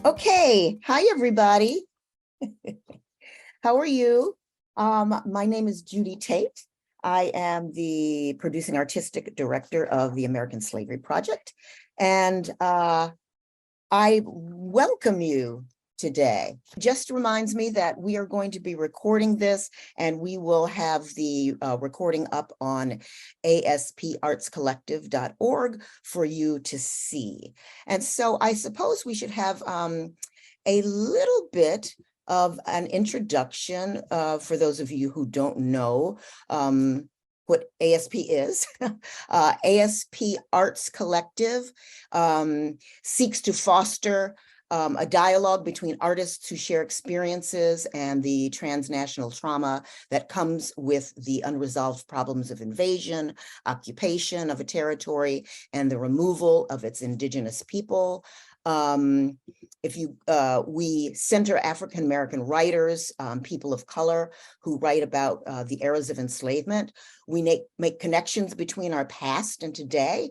Okay, hi everybody. How are you? My name is Judy Tate. I am the producing artistic director of the American Slavery Project, and I welcome you today. Just reminds me that we are going to be recording this, and we will have the recording up on aspartscollective.org for you to see. And so I suppose we should have a little bit of an introduction for those of you who don't know what ASP is. ASP Arts Collective seeks to foster a dialogue between artists who share experiences and the transnational trauma that comes with the unresolved problems of invasion, occupation of a territory, and the removal of its indigenous people. We center African-American writers, people of color who write about the eras of enslavement. We make connections between our past and today.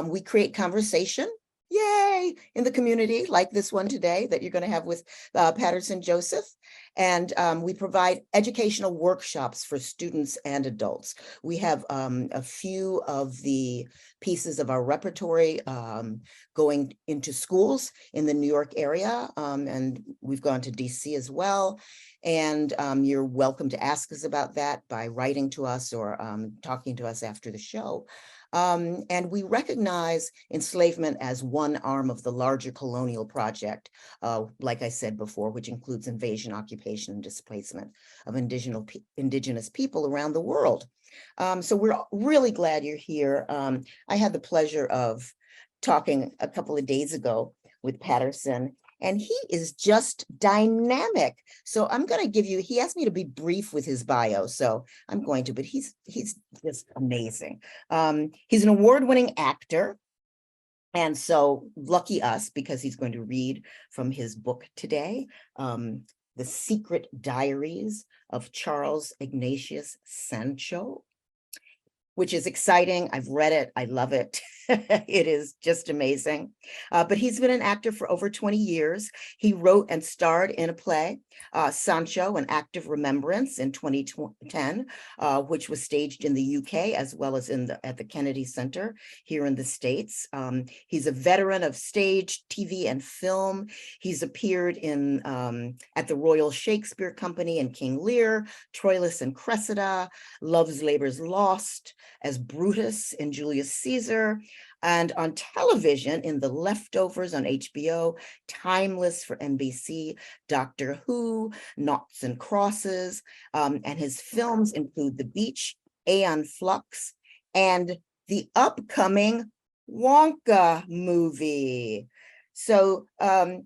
We create conversation, yay, in the community, like this one today that you're going to have with Paterson Joseph. And we provide educational workshops for students and adults. We have a few of the pieces of our repertory going into schools in the New York area, and we've gone to DC as well. And you're welcome to ask us about that by writing to us or talking to us after the show. And we recognize enslavement as one arm of the larger colonial project, like I said before, which includes invasion, occupation, and displacement of indigenous people around the world. So we're really glad you're here. I had the pleasure of talking a couple of days ago with Paterson, and he is just dynamic. So I'm going to give you, he asked me to be brief with his bio, so I'm going to, but he's just amazing. He's an award-winning actor. And so lucky us, because he's going to read from his book today, The Secret Diaries of Charles Ignatius Sancho, which is exciting. I've read it. I love it. It is just amazing. But he's been an actor for over 20 years. He wrote and starred in a play, Sancho, An Act of Remembrance in 2010, which was staged in the UK as well as at the Kennedy Center here in the States. He's a veteran of stage, TV, and film. He's appeared in at the Royal Shakespeare Company and King Lear, Troilus and Cressida, Love's Labour's Lost, as Brutus in Julius Caesar, and on television in The Leftovers on HBO, Timeless for NBC, Doctor Who, Noughts and Crosses, and his films include The Beach, Aeon Flux, and the upcoming Wonka movie. So The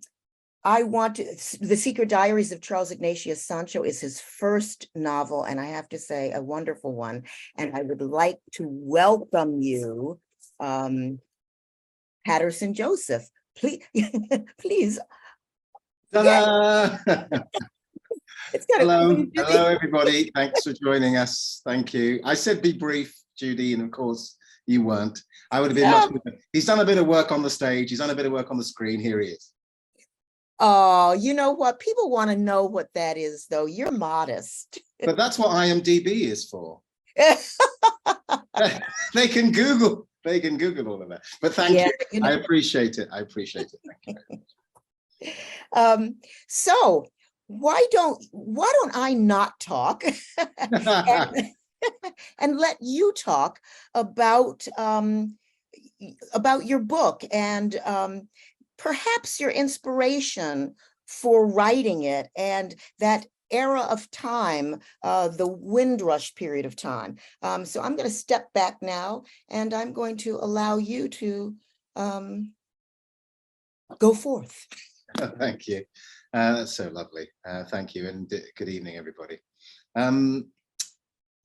Secret Diaries of Charles Ignatius Sancho is his first novel, and I have to say a wonderful one. And I would like to welcome you, Paterson Joseph. Please, please. Ta-da! Hello, everybody. Thanks for joining us. Thank you. I said be brief, Judy, and of course you weren't. I would have been much better. He's done a bit of work on the stage. He's done a bit of work on the screen. Here he is. Oh, you know what? People want to know what that is, though. You're modest. But that's what IMDb is for. They can Google all of that. But thank you. You know. I appreciate it. I appreciate it. Thank you very much. So why don't I not talk and let you talk about your book and perhaps your inspiration for writing it and that era of time, the Windrush period of time. So I'm going to step back now, and I'm going to allow you to go forth. Thank you. That's so lovely. Thank you, and good evening, everybody.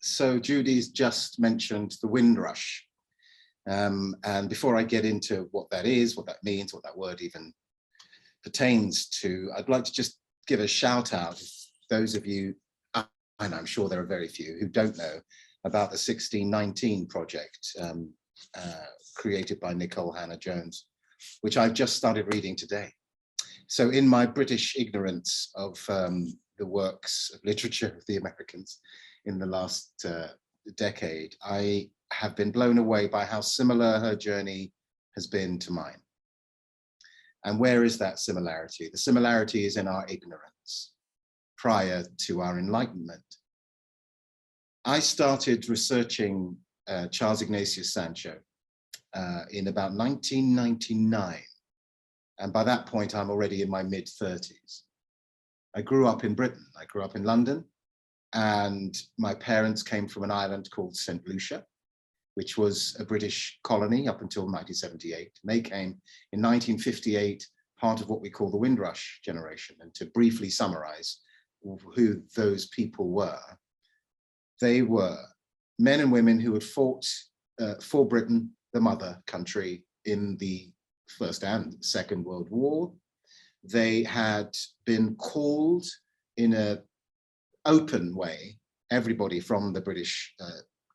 So Judy's just mentioned the Windrush. And before I get into what that is, what that means, what that word even pertains to, I'd like to just give a shout out to those of you, and I'm sure there are very few, who don't know about the 1619 project created by Nicole Hannah Jones, which I've just started reading today. So in my British ignorance of the works of literature of the Americans in the last decade, I have been blown away by how similar her journey has been to mine. And where is that similarity? The similarity is in our ignorance prior to our enlightenment. I started researching Charles Ignatius Sancho in about 1999. And by that point, I'm already in my mid-30s. I grew up in Britain. I grew up in London, and my parents came from an island called St. Lucia, which was a British colony up until 1978. And they came in 1958, part of what we call the Windrush generation. And to briefly summarize who those people were, they were men and women who had fought for Britain, the mother country, in the First and Second World War. They had been called in an open way, everybody from the British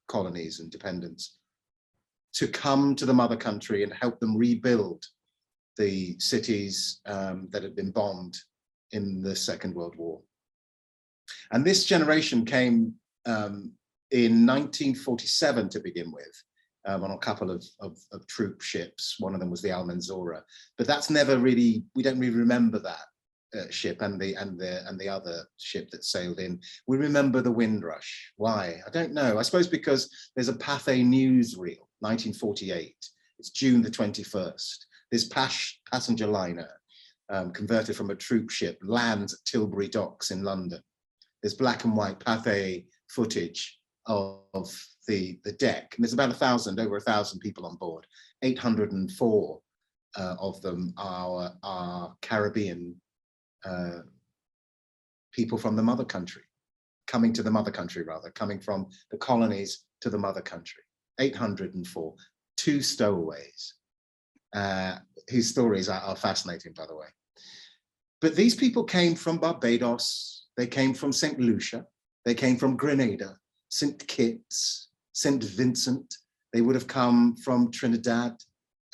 colonies and dependents, to come to the mother country and help them rebuild the cities that had been bombed in the Second World War. And this generation came in 1947 to begin with, on a couple of troop ships. One of them was the Almanzora, but that's never really, we don't really remember that ship and the other ship that sailed in. We remember the Windrush. Why? I don't know. I suppose because there's a Pathé newsreel, 1948. It's June the 21st. This passenger liner, converted from a troop ship, lands at Tilbury Docks in London. There's black and white Pathé footage of the deck, and there's about over 1,000 people on board. 804 of them are Caribbean people from the mother country, coming to the mother country rather, coming from the colonies to the mother country. 804, 2 stowaways, whose stories are fascinating, by the way. But these people came from Barbados, they came from St. Lucia, they came from Grenada, St. Kitts, St. Vincent. They would have come from Trinidad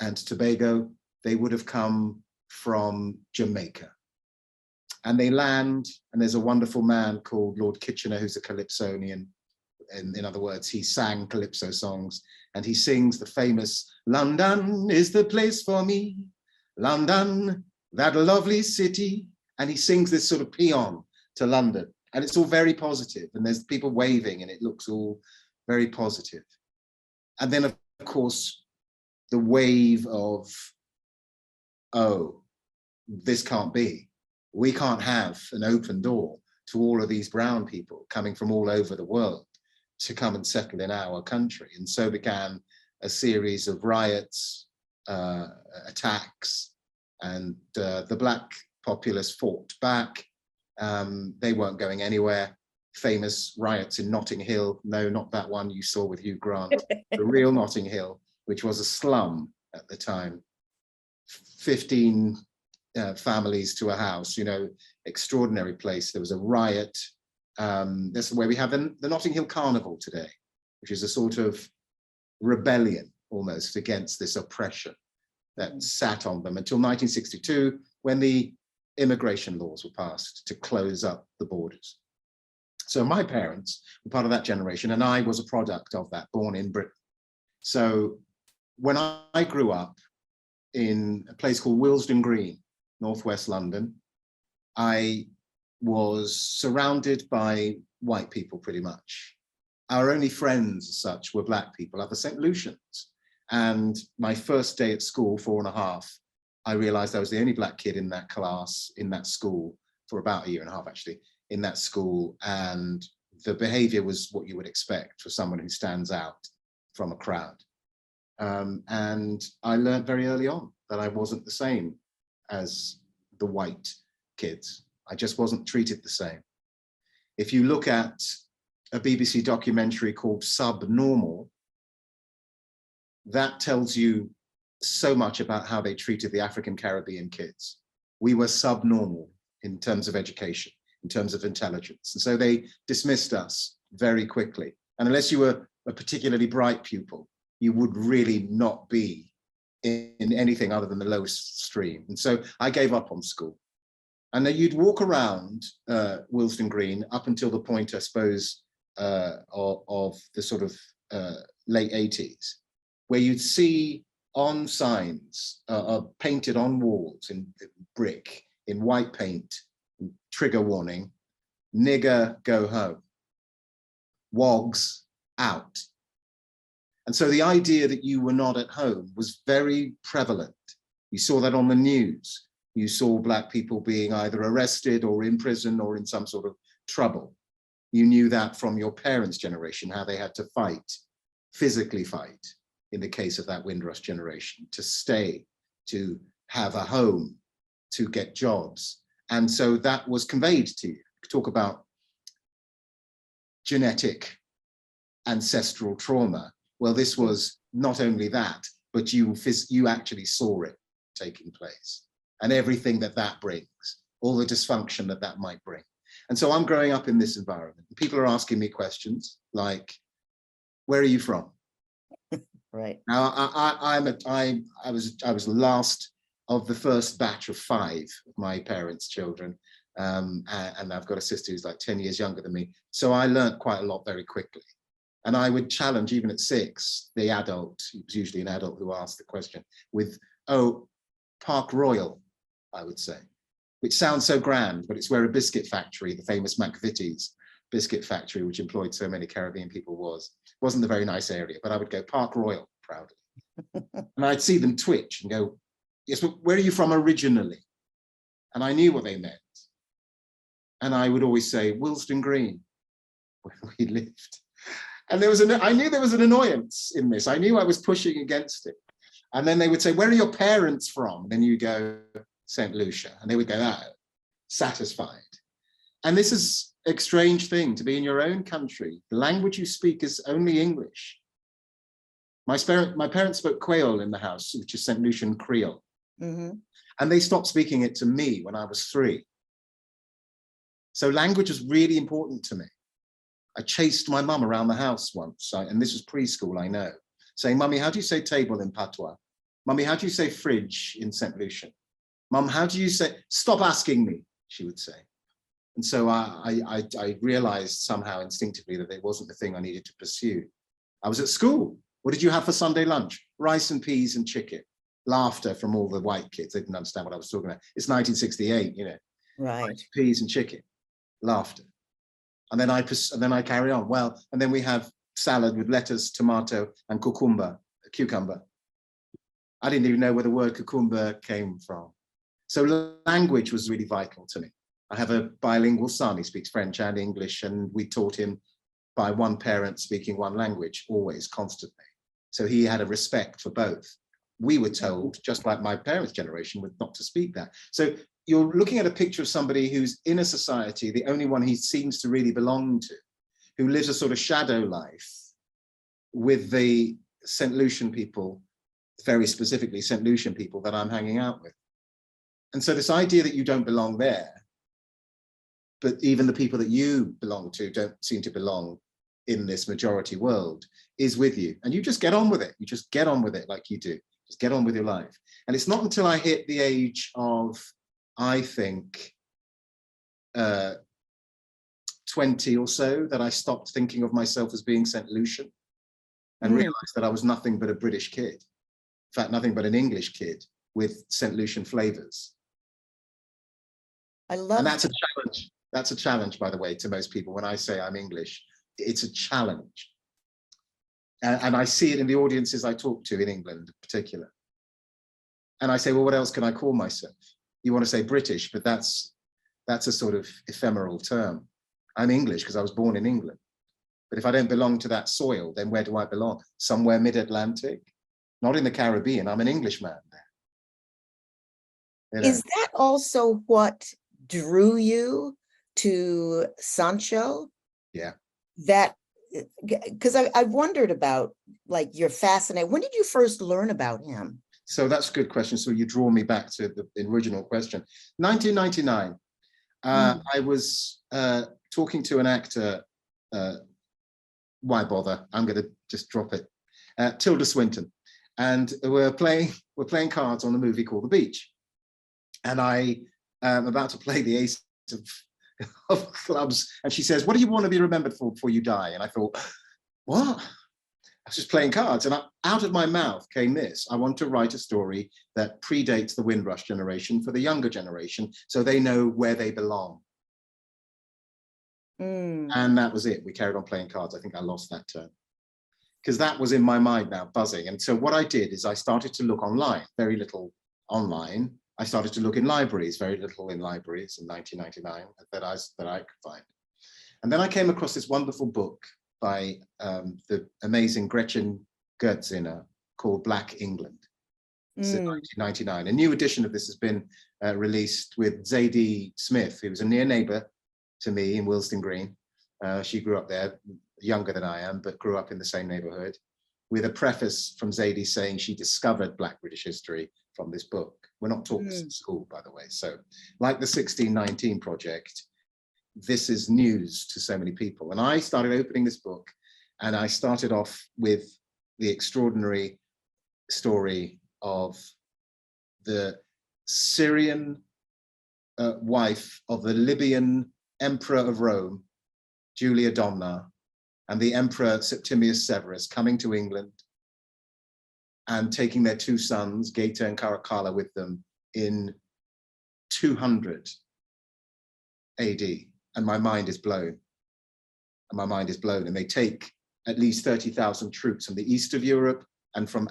and Tobago. They would have come from Jamaica. And they land, and there's a wonderful man called Lord Kitchener, who's a calypsonian. And in other words, he sang calypso songs, and he sings the famous, "London is the place for me, London, that lovely city." And he sings this sort of paean to London, and it's all very positive, and there's people waving, and it looks all very positive. And then, of course, the wave of, oh, this can't be. We can't have an open door to all of these brown people coming from all over the world to come and settle in our country. And so began a series of riots, attacks, and the black populace fought back. They weren't going anywhere. Famous riots in Notting Hill. No, not that one you saw with Hugh Grant. The real Notting Hill, which was a slum at the time. 15 families to a house, you know, extraordinary place. There was a riot. That's where we have the Notting Hill Carnival today, which is a sort of rebellion almost against this oppression that sat on them until 1962, when the immigration laws were passed to close up the borders. So my parents were part of that generation, and I was a product of that, born in Britain. So when I grew up in a place called Willesden Green, northwest London, I was surrounded by white people pretty much. Our only friends as such were black people, other St. Lucians. And my first day at school, 4.5, I realized I was the only black kid in that class, in that school, for about 1.5 years actually, in that school. And the behavior was what you would expect for someone who stands out from a crowd. And I learned very early on that I wasn't the same as the white kids. I just wasn't treated the same. If you look at a BBC documentary called Subnormal, that tells you so much about how they treated the African Caribbean kids. We were subnormal in terms of education, in terms of intelligence. And so they dismissed us very quickly. And unless you were a particularly bright pupil, you would really not be in anything other than the lowest stream. And so I gave up on school. And then you'd walk around Willesden Green up until the point, I suppose, of the sort of late 80s, where you'd see on signs painted on walls in brick, in white paint, trigger warning, nigger go home, wogs out. And so the idea that you were not at home was very prevalent. You saw that on the news. You saw Black people being either arrested or in prison or in some sort of trouble. You knew that from your parents' generation, how they had to fight, physically fight, in the case of that Windrush generation, to stay, to have a home, to get jobs. And so that was conveyed to you. Talk about genetic ancestral trauma. Well, this was not only that, but you actually saw it taking place, and everything that that brings, all the dysfunction that that might bring. And so I'm growing up in this environment. People are asking me questions like, where are you from? Right. Now, I was last of the first batch of 5 of my parents' children. And I've got a sister who's like 10 years younger than me. So I learned quite a lot very quickly. And I would challenge, even at 6, the adult, it was usually an adult who asked the question, with, oh, Park Royal, I would say, which sounds so grand, but it's where a biscuit factory, the famous McVitie's biscuit factory, which employed so many Caribbean people, wasn't a very nice area, but I would go Park Royal proudly. And I'd see them twitch and go, yes, but where are you from originally? And I knew what they meant. And I would always say, Willesden Green, where we lived. And I knew there was an annoyance in this. I knew I was pushing against it. And then they would say, where are your parents from? And then you go, St. Lucia. And they would go, ah, satisfied. And this is a strange thing, to be in your own country. The language you speak is only English. My parents spoke Creole in the house, which is St. Lucian Creole. Mm-hmm. And they stopped speaking it to me when I was 3. So language was really important to me. I chased my mum around the house once, and this was preschool, I know, saying, Mummy, how do you say table in patois? Mummy, how do you say fridge in St. Lucian? Mum, how do you say, stop asking me, she would say. And so I realized somehow instinctively that it wasn't the thing I needed to pursue. I was at school. What did you have for Sunday lunch? Rice and peas and chicken. Laughter from all the white kids. They didn't understand what I was talking about. It's 1968, you know. Right. Rice, peas and chicken. Laughter. And then I carry on. Well, and then we have salad with lettuce, tomato, and cucumber. I didn't even know where the word cucumber came from. So language was really vital to me. I have a bilingual son. He speaks French and English, and we taught him by one parent speaking one language, always, constantly. So he had a respect for both. We were told, just like my parents' generation, not to speak that. So you're looking at a picture of somebody who's in a society, the only one he seems to really belong to, who lives a sort of shadow life with the St. Lucian people, very specifically St. Lucian people that I'm hanging out with. And so this idea that you don't belong there, but even the people that you belong to don't seem to belong in this majority world, is with you. And you just get on with it. You just get on with it like you do. Just get on with your life. And it's not until I hit the age of, I think, 20 or so, that I stopped thinking of myself as being St. Lucian and realized that I was nothing but a British kid. In fact, nothing but an English kid with St. Lucian flavors. I love and that's a challenge. That's a challenge, by the way, to most people. When I say I'm English, it's a challenge. And I see it in the audiences I talk to in England in particular. And I say, well, what else can I call myself? You want to say British, but that's a sort of ephemeral term. I'm English because I was born in England. But if I don't belong to that soil, then where do I belong? Somewhere mid-Atlantic? Not in the Caribbean. I'm an Englishman there. You know? Is that also what drew you to Sancho? Yeah. That, because I wondered about, like, you're fascinated. When did you first learn about him? So that's a good question. So you draw me back to the original question. 1999, I was talking to an actor, why bother? I'm going to just drop it. Tilda Swinton. And we're playing cards on a movie called The Beach. And I about to play the ace of clubs, and she says, what do you want to be remembered for before you die? And I thought, what? I was just playing cards, and out of my mouth came this: I want to write a story that predates the Windrush generation for the younger generation, so they know where they belong. And that was it. We carried on playing cards. I think I lost that turn, because that was in my mind now, buzzing. And so what I did is I started to look online, very little online. I started to look in libraries, very little in libraries in 1999 that I could find. And then I came across this wonderful book by the amazing Gretchen Gertziner called Black England. It's in 1999. A new edition of this has been released with Zadie Smith, who was a near neighbor to me in Willesden Green. She grew up there, younger than I am, but grew up in the same neighborhood, with a preface from Zadie saying she discovered Black British history from this book. We're not taught this in school, by the way. So like the 1619 project, this is news to so many people. And I started opening this book, and I started off with the extraordinary story of the Syrian wife of the Libyan Emperor of Rome, Julia Domna, and the Emperor Septimius Severus coming to England and taking their two sons, Gaeta and Caracalla, with them in 200 AD. And my mind is blown. And my mind is blown. And they take at least 30,000 troops from the east of Europe and from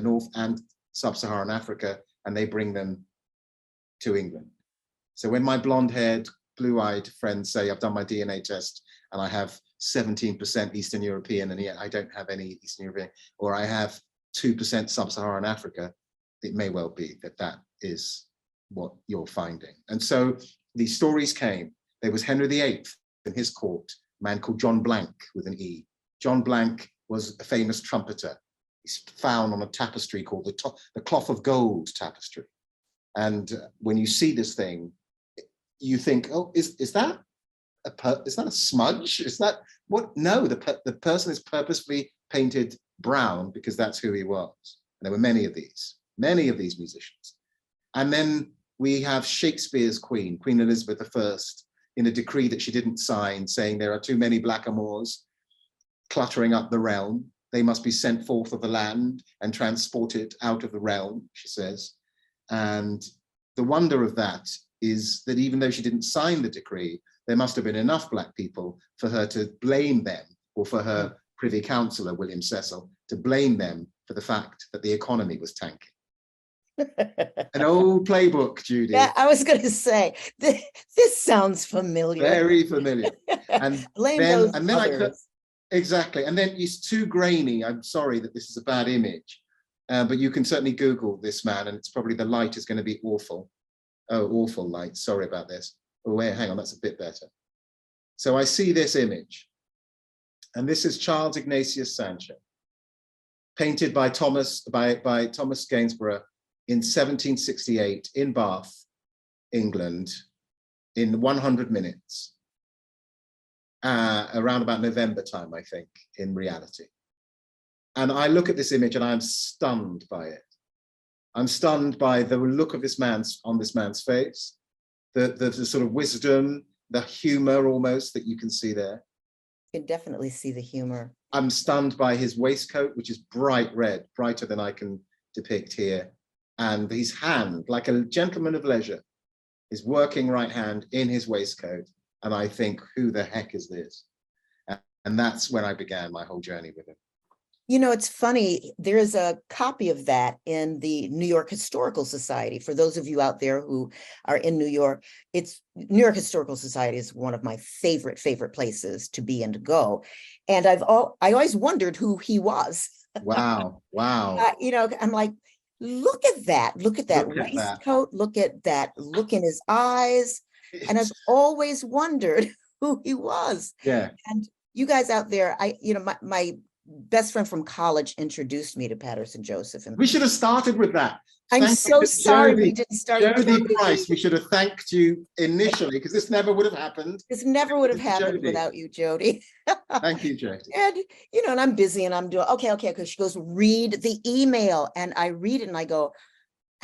North and Sub-Saharan Africa, and they bring them to England. So when my blonde-haired, blue-eyed friends say, I've done my DNA test and I have 17% Eastern European, and yet I don't have any Eastern European, or I have 2% Sub-Saharan Africa, it may well be that that is what you're finding. And so these stories came. There was Henry VIII in his court, a man called John Blank with an E. John Blank was a famous trumpeter. He's found on a tapestry called the Cloth of Gold tapestry. And when you see this thing, you think, oh, is that a smudge? Is that what? No, the person is purposefully painted brown because that's who he was. And there were many of these musicians. And then we have Shakespeare's Queen, Queen Elizabeth I, in a decree that she didn't sign, saying there are too many blackamoors cluttering up the realm. They must be sent forth of the land and transported out of the realm, she says. And the wonder of that is that even though she didn't sign the decree, there must have been enough Black people for her to blame them, or for her Privy Councillor, William Cecil, to blame them for the fact that the economy was tanking. An old playbook, Judy. Yeah, I was going to say, this sounds familiar. Very familiar. And blame then, those and then others. Exactly. And then it's too grainy. I'm sorry that this is a bad image, but you can certainly Google this man, and it's probably the light is going to be awful. Oh, awful light. Sorry about this. Oh, wait, hang on, that's a bit better. So I see this image, and this is Charles Ignatius Sancho, painted by Thomas Gainsborough in 1768 in Bath, England, in 100 minutes. Around about November time, I think, in reality. And I look at this image and I'm stunned by it. I'm stunned by the look of this man's face, the sort of wisdom, the humor almost that you can see there. You can definitely see the humor. I'm stunned by his waistcoat, which is bright red, brighter than I can depict here. And his hand, like a gentleman of leisure, his working right hand in his waistcoat. And I think, who the heck is this? And that's when I began my whole journey with him. You know, it's funny, there is a copy of that in the New York Historical Society. For those of you out there who are in New York, New York Historical Society is one of my favorite places to be and to go. And I always wondered who he was. Wow, wow. You know, I'm like, look at that waistcoat, look at that look in his eyes. And I've always wondered who he was. Yeah. And you guys out there, my best friend from college introduced me to Paterson Joseph. And we should have started with that. I'm so sorry we didn't start. Jody Price, we should have thanked you initially, because this never would have happened. This never would have happened without you, Jody. Thank you, Jody. And, and I'm busy and I'm doing, okay. She goes, read the email. And I read it and I go,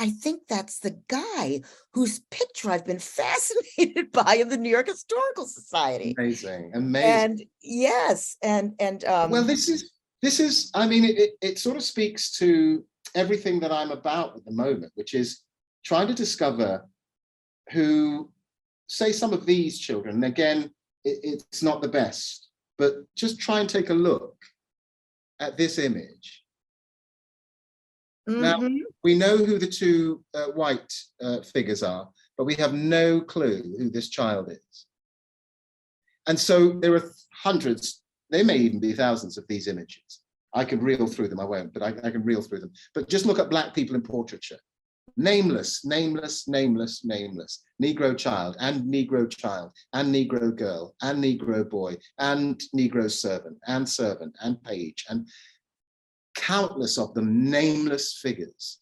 I think that's the guy whose picture I've been fascinated by in the New York Historical Society. Amazing, amazing. And yes, well, this is, I mean, it sort of speaks to everything that I'm about at the moment, which is trying to discover who, say, some of these children, and again, it's not the best, but just try and take a look at this image. Now, we know who the two white figures are, but we have no clue who this child is. And so there are hundreds, there may even be thousands of these images. I can reel through them, I won't, but I can reel through them. But just look at Black people in portraiture. Nameless, nameless, nameless, nameless. Negro child, and Negro girl, and Negro boy, and Negro servant, and page, and countless of them, nameless figures.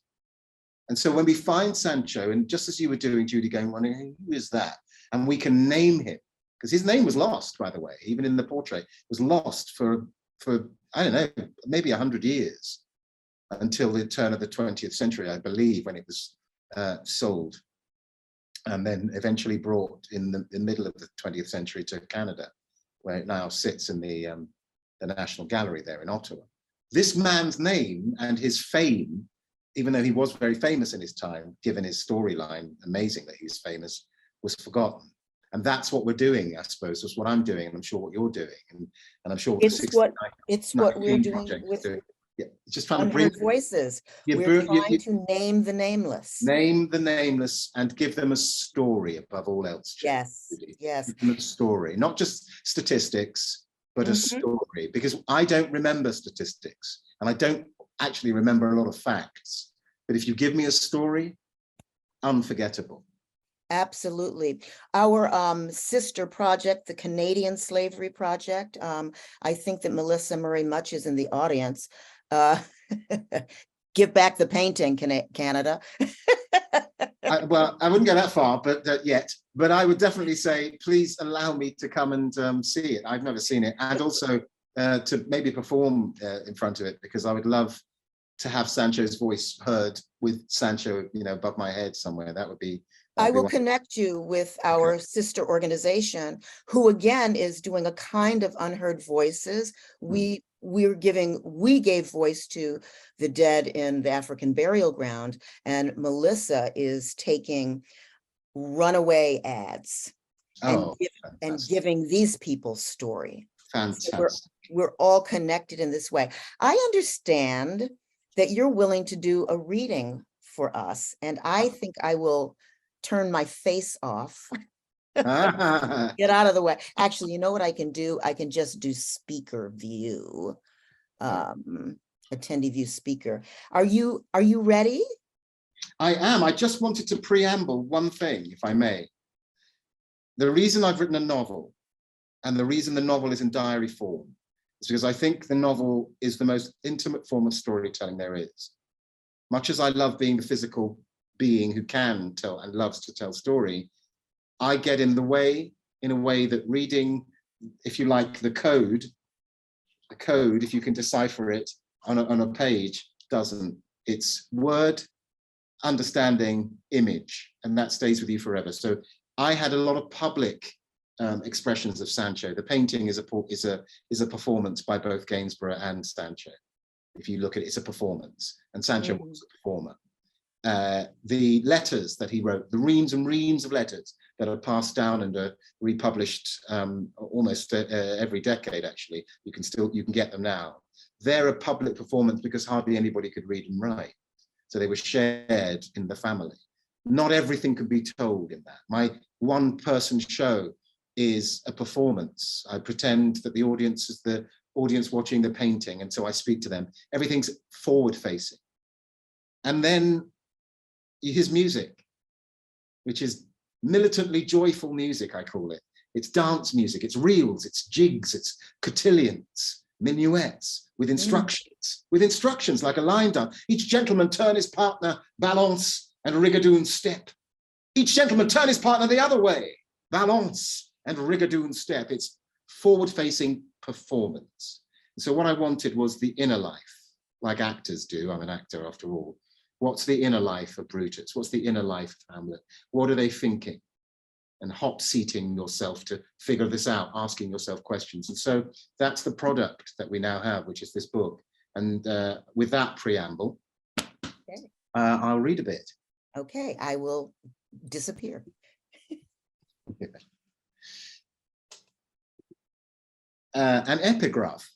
And so when we find Sancho, and just as you were doing, Judy, going, wondering, who is that? And we can name him, because his name was lost, by the way, even in the portrait, was lost for I don't know, maybe 100 years, until the turn of the 20th century, I believe, when it was sold, and then eventually brought in the middle of the 20th century to Canada, where it now sits in the National Gallery there in Ottawa. This man's name and his fame, even though he was very famous in his time, given his storyline, amazing that he's famous, was forgotten. And that's what we're doing, I suppose. That's what I'm doing, and I'm sure what you're doing, and I'm sure what it's what we're doing with just trying to bring voices. We're trying to name the nameless. Name the nameless and give them a story above all else. Yes, yes. Give them a story, not just statistics, but a story, because I don't remember statistics and I don't actually remember a lot of facts. But if you give me a story, unforgettable. Absolutely. Our sister project, the Canadian Slavery Project, I think that Melissa Murray Much is in the audience. Give back the painting, Canada. Well, I wouldn't go that far, but yet. But I would definitely say, please allow me to come and see it. I've never seen it, and also to maybe perform in front of it, because I would love to have Sancho's voice heard with Sancho, above my head somewhere. That would be. I will connect you with our sister organization, who again is doing a kind of unheard voices. We gave voice to the dead in the African burial ground, and Melissa is taking runaway ads and giving these people story. Fantastic. So we're all connected in this way. I understand that you're willing to do a reading for us, and I think I will turn my face off. Get out of the way. Actually, you know what I can do? I can just do speaker view, attendee view speaker. Are you ready? I am. I just wanted to preamble one thing, if I may. The reason I've written a novel, and the reason the novel is in diary form, is because I think the novel is the most intimate form of storytelling there is. Much as I love being the physical being who can tell and loves to tell story, I get in the way, in a way that reading, if you like, the code, if you can decipher it on a page, doesn't. It's word, understanding, image, and that stays with you forever. So I had a lot of public expressions of Sancho. The painting is a performance by both Gainsborough and Sancho. If you look at it, it's a performance, and Sancho was a performer. The letters that he wrote, the reams and reams of letters that are passed down and are republished almost every decade, actually. You can get them now. They're a public performance because hardly anybody could read and write. So they were shared in the family. Not everything could be told in that. My one-person show is a performance. I pretend that the audience is the audience watching the painting, and so I speak to them. Everything's forward-facing. And then his music, which is militantly joyful music, I call it. It's dance music, it's reels, it's jigs, it's cotillions, minuets, with instructions like a line dance. Each gentleman turn his partner, balance and rigadoon step. Each gentleman turn his partner the other way, balance and rigadoon step. It's forward-facing performance. And so what I wanted was the inner life, like actors do. I'm an actor after all. What's the inner life of Brutus? What's the inner life of Hamlet? What are they thinking? And hot seating yourself to figure this out, asking yourself questions. And so that's the product that we now have, which is this book. And with that preamble, okay. I'll read a bit. Okay, I will disappear. An epigraph.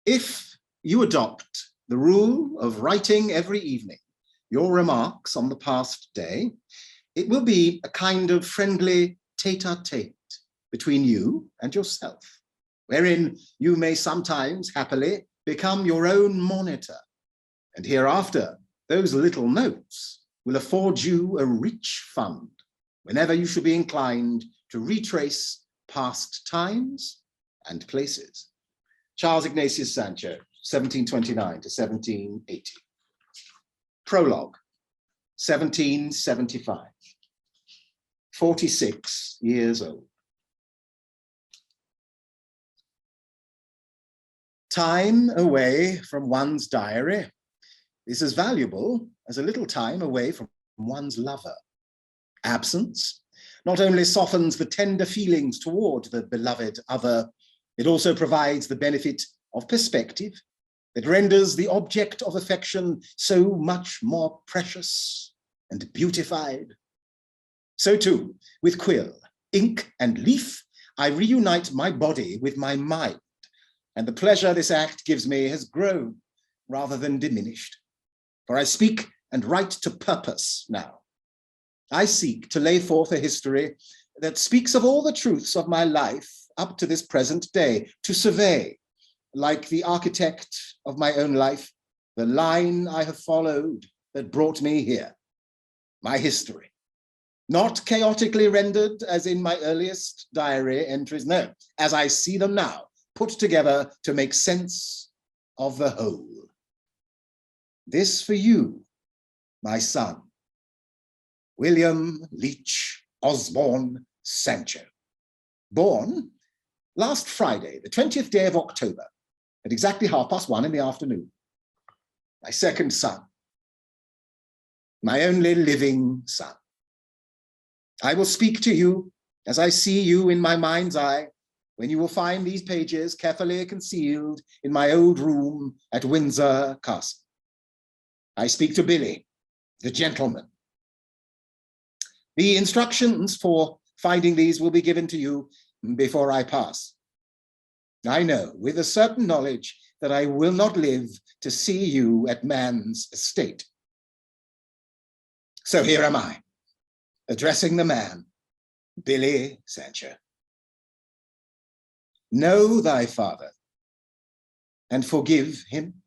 If you adopt the rule of writing every evening your remarks on the past day, it will be a kind of friendly tete-a-tete between you and yourself, wherein you may sometimes happily become your own monitor. And hereafter, those little notes will afford you a rich fund whenever you should be inclined to retrace past times and places. Charles Ignatius Sancho, 1729 to 1780. Prologue, 1775. 46 years old. Time away from one's diary is as valuable as a little time away from one's lover. Absence not only softens the tender feelings toward the beloved other, it also provides the benefit of perspective that renders the object of affection so much more precious and beautified. So too, with quill, ink, and leaf, I reunite my body with my mind, and the pleasure this act gives me has grown rather than diminished. For I speak and write to purpose now. I seek to lay forth a history that speaks of all the truths of my life up to this present day, to survey, like the architect of my own life, the line I have followed that brought me here, my history. Not chaotically rendered as in my earliest diary entries, no, as I see them now, put together to make sense of the whole. This for you, my son, William Leach Osborne Sancho, born last Friday, the 20th day of October, at exactly 1:30 in the afternoon. My second son, my only living son. I will speak to you as I see you in my mind's eye, when you will find these pages carefully concealed in my old room at Windsor Castle. I speak to Billy, the gentleman. The instructions for finding these will be given to you before I pass. I know with a certain knowledge that I will not live to see you at man's estate. So here am I, addressing the man, Billy Sancho. Know thy father and forgive him.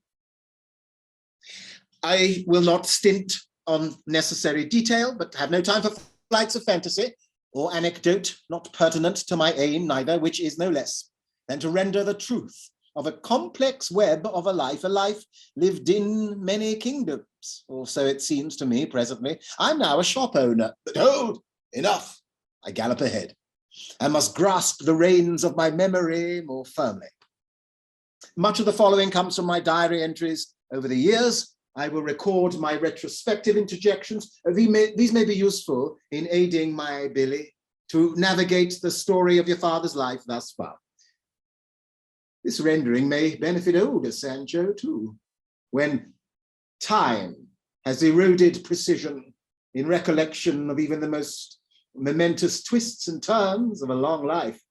I will not stint on necessary detail, but have no time for flights of fantasy or anecdote not pertinent to my aim neither, which is no less than to render the truth of a complex web of a life lived in many kingdoms, or so it seems to me presently. I'm now a shop owner, but hold, enough, I gallop ahead. I must grasp the reins of my memory more firmly. Much of the following comes from my diary entries over the years. I will record my retrospective interjections. These may be useful in aiding my Billy to navigate the story of your father's life thus far. This rendering may benefit older Sancho too, when time has eroded precision in recollection of even the most momentous twists and turns of a long life.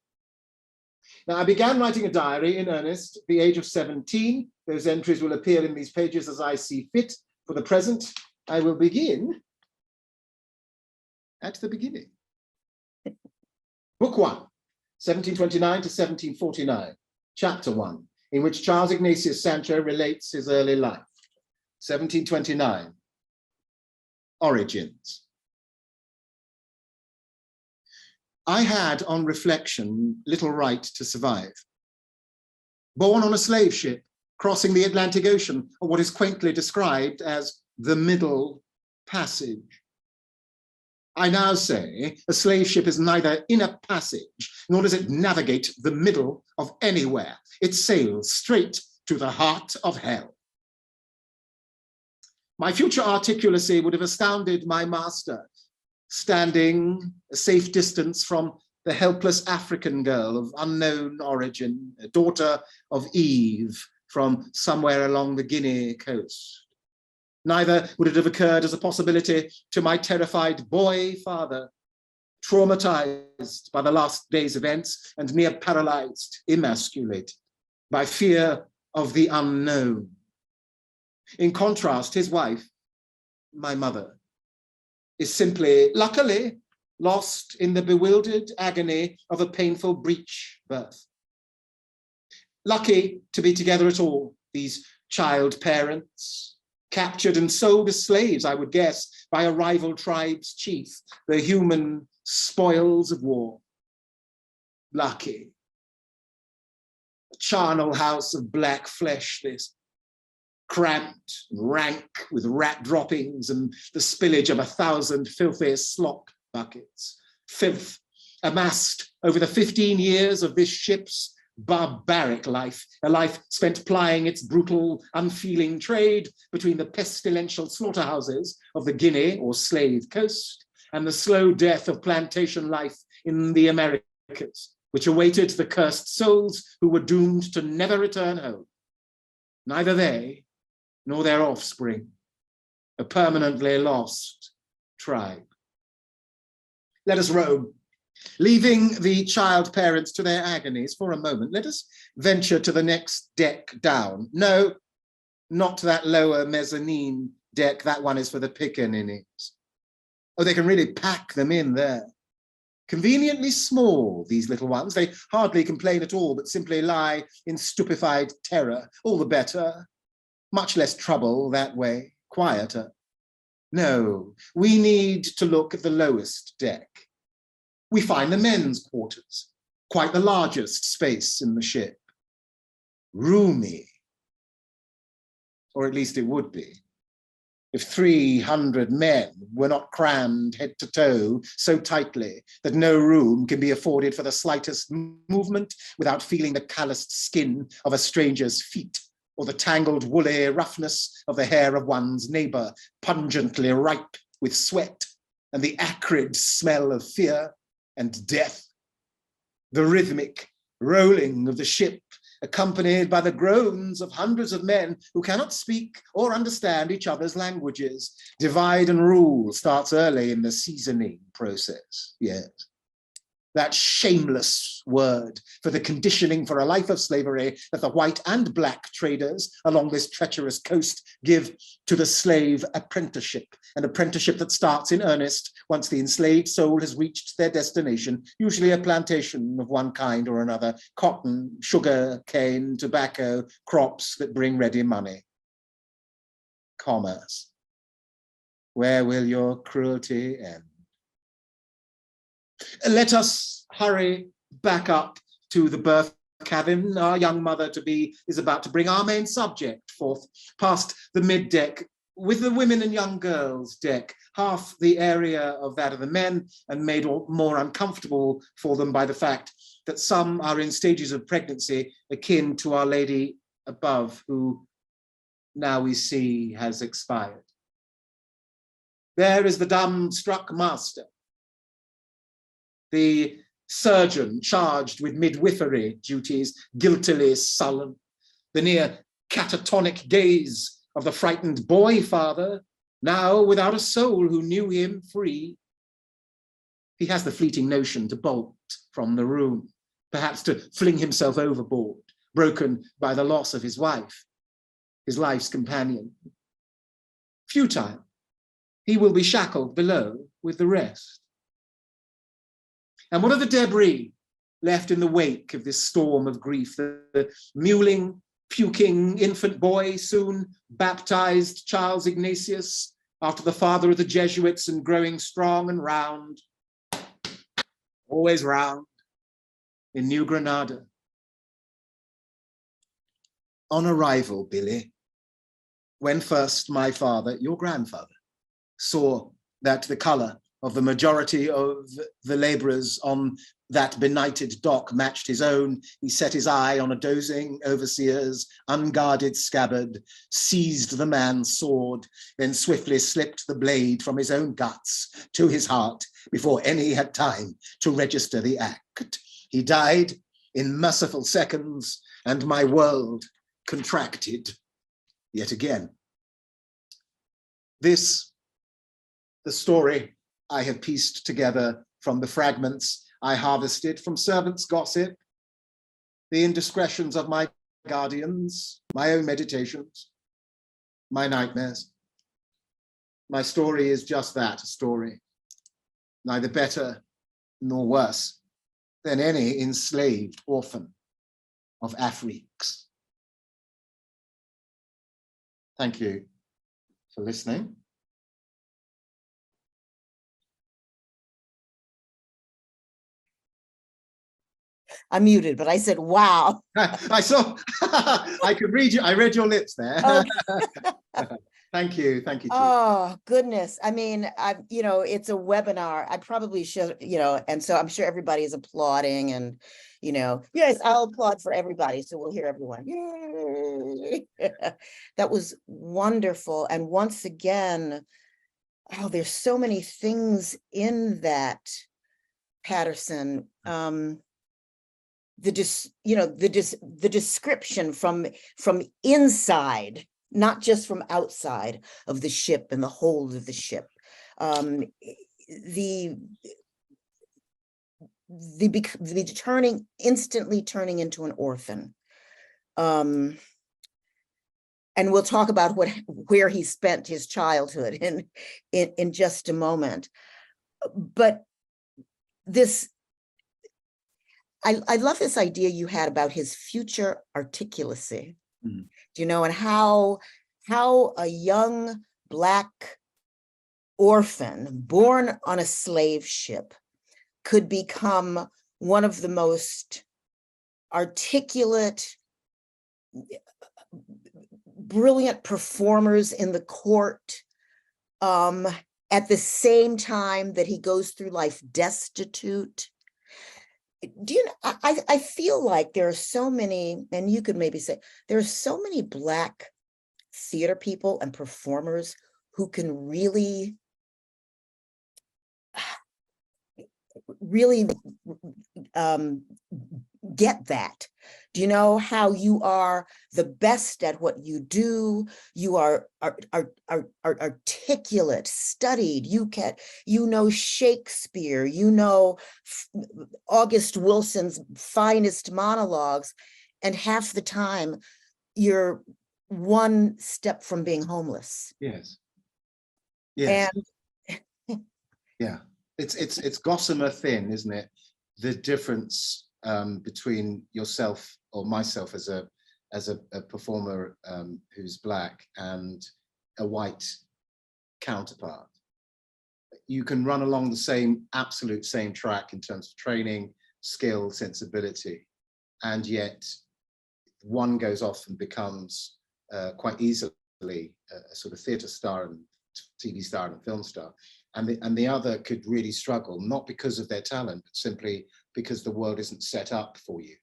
Now, I began writing a diary in earnest at the age of 17. Those entries will appear in these pages as I see fit. For the present, I will begin at the beginning. Book 1, 1729 to 1749, Chapter 1, in which Charles Ignatius Sancho relates his early life. 1729, Origins. I had, on reflection, little right to survive. Born on a slave ship, crossing the Atlantic Ocean, or what is quaintly described as the Middle Passage. I now say a slave ship is neither in a passage, nor does it navigate the middle of anywhere. It sails straight to the heart of hell. My future articulacy would have astounded my master, standing a safe distance from the helpless African girl of unknown origin, a daughter of Eve from somewhere along the Guinea coast. Neither would it have occurred as a possibility to my terrified boy father, traumatized by the last day's events and near paralyzed, emasculated by fear of the unknown. In contrast, his wife, my mother, is simply, luckily, lost in the bewildered agony of a painful breech birth. Lucky to be together at all, these child parents, captured and sold as slaves, I would guess, by a rival tribe's chief, the human spoils of war. Lucky. A charnel house of black flesh, this, cramped and rank with rat droppings and the spillage of 1,000 filthy slop buckets. Filth amassed over the 15 years of this ship's barbaric life, a life spent plying its brutal, unfeeling trade between the pestilential slaughterhouses of the Guinea or slave coast and the slow death of plantation life in the Americas, which awaited the cursed souls who were doomed to never return home. Neither they nor their offspring, a permanently lost tribe. Let us roam. Leaving the child parents to their agonies for a moment, let us venture to the next deck down. No, not that lower mezzanine deck. That one is for the pickaninnies. Oh, they can really pack them in there. Conveniently small, these little ones. They hardly complain at all, but simply lie in stupefied terror. All the better. Much less trouble that way, quieter. No, we need to look at the lowest deck. We find the men's quarters, quite the largest space in the ship. Roomy, or at least it would be, if 300 men were not crammed head to toe so tightly that no room can be afforded for the slightest movement without feeling the calloused skin of a stranger's feet, or the tangled woolly roughness of the hair of one's neighbor, pungently ripe with sweat and the acrid smell of fear and death. The rhythmic rolling of the ship, accompanied by the groans of hundreds of men who cannot speak or understand each other's languages. Divide and rule starts early in the seasoning process, yes. That shameless word for the conditioning for a life of slavery that the white and black traders along this treacherous coast give to the slave apprenticeship, an apprenticeship that starts in earnest once the enslaved soul has reached their destination, usually a plantation of one kind or another, cotton, sugar, cane, tobacco, crops that bring ready money. Commerce. Where will your cruelty end? Let us hurry back up to the birth cabin. Our young mother-to-be is about to bring our main subject forth, past the mid-deck, with the women and young girls deck, half the area of that of the men, and made more uncomfortable for them by the fact that some are in stages of pregnancy akin to Our Lady above, who now we see has expired. There is the dumb-struck master, the surgeon charged with midwifery duties, guiltily sullen, the near catatonic gaze of the frightened boy father, now without a soul who knew him free. He has the fleeting notion to bolt from the room, perhaps to fling himself overboard, broken by the loss of his wife, his life's companion. Futile, he will be shackled below with the rest. And what of the debris left in the wake of this storm of grief? The mewling, puking infant boy, soon baptized Charles Ignatius, after the father of the Jesuits, and growing strong and round, always round, in New Granada. On arrival, Billy, when first my father, your grandfather, saw that the color of the majority of the labourers on that benighted dock matched his own. He set his eye on a dozing overseer's unguarded scabbard, seized the man's sword, then swiftly slipped the blade from his own guts to his heart before any had time to register the act. He died in merciful seconds, and my world contracted yet again. This, the story I have pieced together from the fragments I harvested from servants' gossip, the indiscretions of my guardians, my own meditations, my nightmares. My story is just that, a story, neither better nor worse than any enslaved orphan of Afriques. Thank you for listening. I'm muted, but I said, wow. I saw, I could read you, I read your lips there. Oh. Thank you, thank you. Oh, goodness. I mean, it's a webinar. I probably should, and so I'm sure everybody is applauding and, yes, I'll applaud for everybody. So we'll hear everyone. Yay. That was wonderful. And once again, oh, there's so many things in that, Paterson. The description from inside, not just from outside of the ship and the hold of the ship, instantly turning into an orphan, and we'll talk about where he spent his childhood in just a moment. But this. I love this idea you had about his future articulacy, and how a young Black orphan born on a slave ship could become one of the most articulate, brilliant performers in the court, at the same time that he goes through life destitute. I feel like there are so many, and you could maybe say, there are so many Black theater people and performers who can really get that. Do you know how you are the best at what you do? You are articulate, studied. You know Shakespeare. You know August Wilson's finest monologues, and half the time you're one step from being homeless. Yes. Yes. And yeah, it's gossamer thin, isn't it? The difference between yourself or myself as a performer who's Black and a white counterpart. You can run along the absolute same track in terms of training, skill, sensibility, and yet one goes off and becomes quite easily a sort of theatre star and TV star and film star, and the other could really struggle, not because of their talent, but simply because the world isn't set up for you,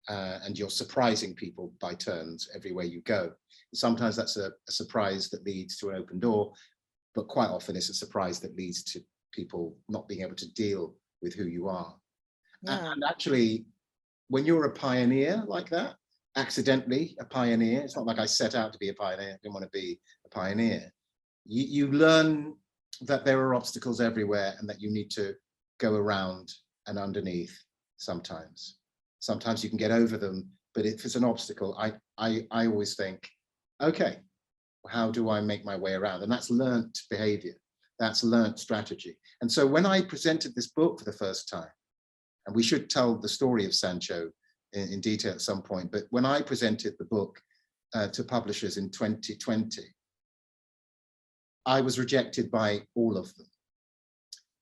and you're surprising people by turns everywhere you go. Sometimes that's a surprise that leads to an open door, but quite often it's a surprise that leads to people not being able to deal with who you are. Yeah. And actually, when you're a pioneer like that, accidentally a pioneer, it's not like I set out to be a pioneer, I didn't want to be a pioneer. You learn that there are obstacles everywhere and that you need to go around and underneath sometimes. Sometimes you can get over them, but if it's an obstacle, I always think, okay, how do I make my way around? And that's learnt behavior, that's learnt strategy. And so when I presented this book for the first time, and we should tell the story of Sancho in detail at some point, but when I presented the book to publishers in 2020, I was rejected by all of them.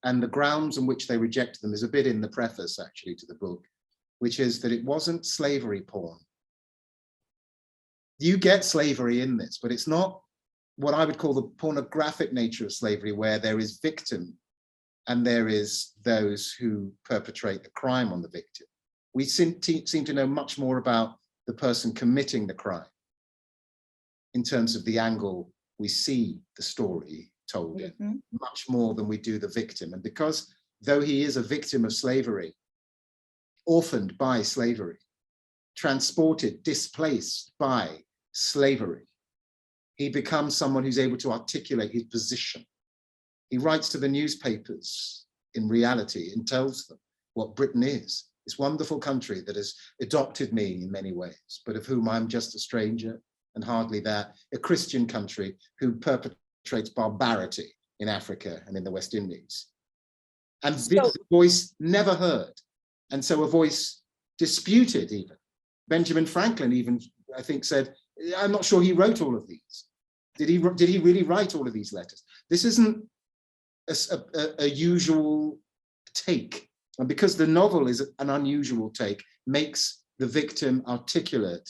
And the grounds on which they rejected them is a bit in the preface actually to the book, which is that it wasn't slavery porn. You get slavery in this, but it's not what I would call the pornographic nature of slavery, where there is victim and there is those who perpetrate the crime on the victim. We seem to know much more about the person committing the crime in terms of the angle we see the story told in, much more than we do the victim. And because though he is a victim of slavery, orphaned by slavery, transported, displaced by slavery, he becomes someone who's able to articulate his position. He writes to the newspapers in reality and tells them what Britain is, this wonderful country that has adopted me in many ways, but of whom I'm just a stranger and hardly that, a Christian country who perpetrates barbarity in Africa and in the West Indies. And this voice never heard. And so a voice disputed even. Benjamin Franklin even, I think, said, I'm not sure he wrote all of these. Did he really write all of these letters? This isn't a usual take. And because the novel is an unusual take, makes the victim articulate.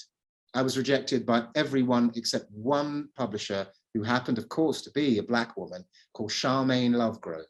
I was rejected by everyone except one publisher who happened, of course, to be a Black woman called Charmaine Lovegrove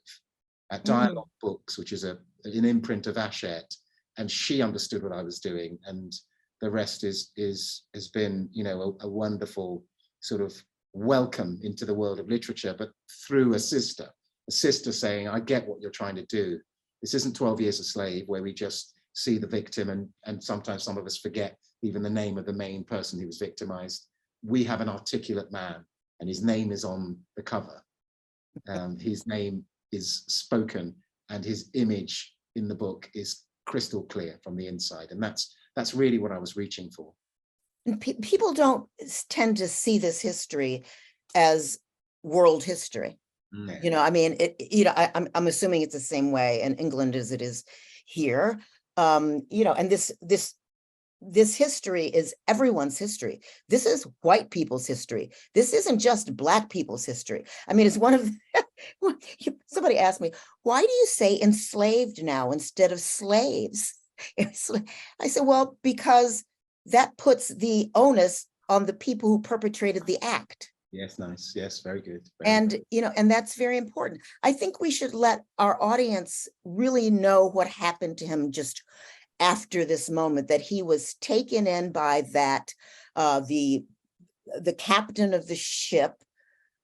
at Dialogue Books, which is an imprint of Hachette. And she understood what I was doing. And the rest has been, you know, a wonderful sort of welcome into the world of literature, but through a sister saying, I get what you're trying to do. This isn't 12 Years a Slave where we just see the victim and sometimes some of us forget even the name of the main person who was victimized. We have an articulate man and his name is on the cover. His name is spoken and his image in the book is crystal clear from the inside. And that's really what I was reaching for. And people don't tend to see this history as world history. You know, I mean, I'm assuming it's the same way in England as it is here. You know, and this history is everyone's history. This is white people's history. This isn't just Black people's history. I mean, it's one of somebody asked me, why do you say enslaved now instead of slaves? I said, well, because that puts the onus on the people who perpetrated the act. Yes, nice. Yes, very good. You know, and that's very important. I think we should let our audience really know what happened to him just after this moment, that he was taken in by that, the captain of the ship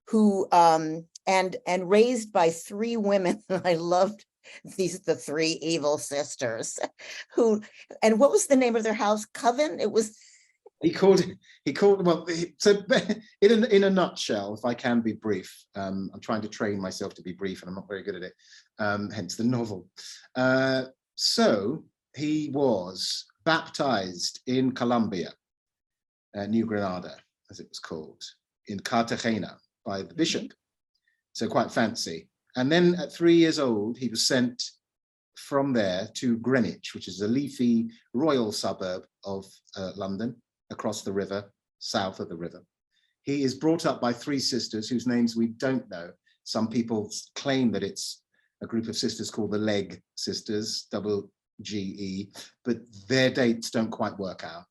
who, and raised by three women. I loved the three evil sisters who, and what was the name of their house? Coven? It was. He called well, so in a nutshell, if I can be brief, I'm trying to train myself to be brief and I'm not very good at it, hence the novel. So he was baptized in Colombia, New Granada, as it was called, in Cartagena by the bishop. So quite fancy. And then at 3 years old, he was sent from there to Greenwich, which is a leafy royal suburb of London, across the river, south of the river. He is brought up by three sisters whose names we don't know. Some people claim that it's a group of sisters called the Leg Sisters, GE, but their dates don't quite work out.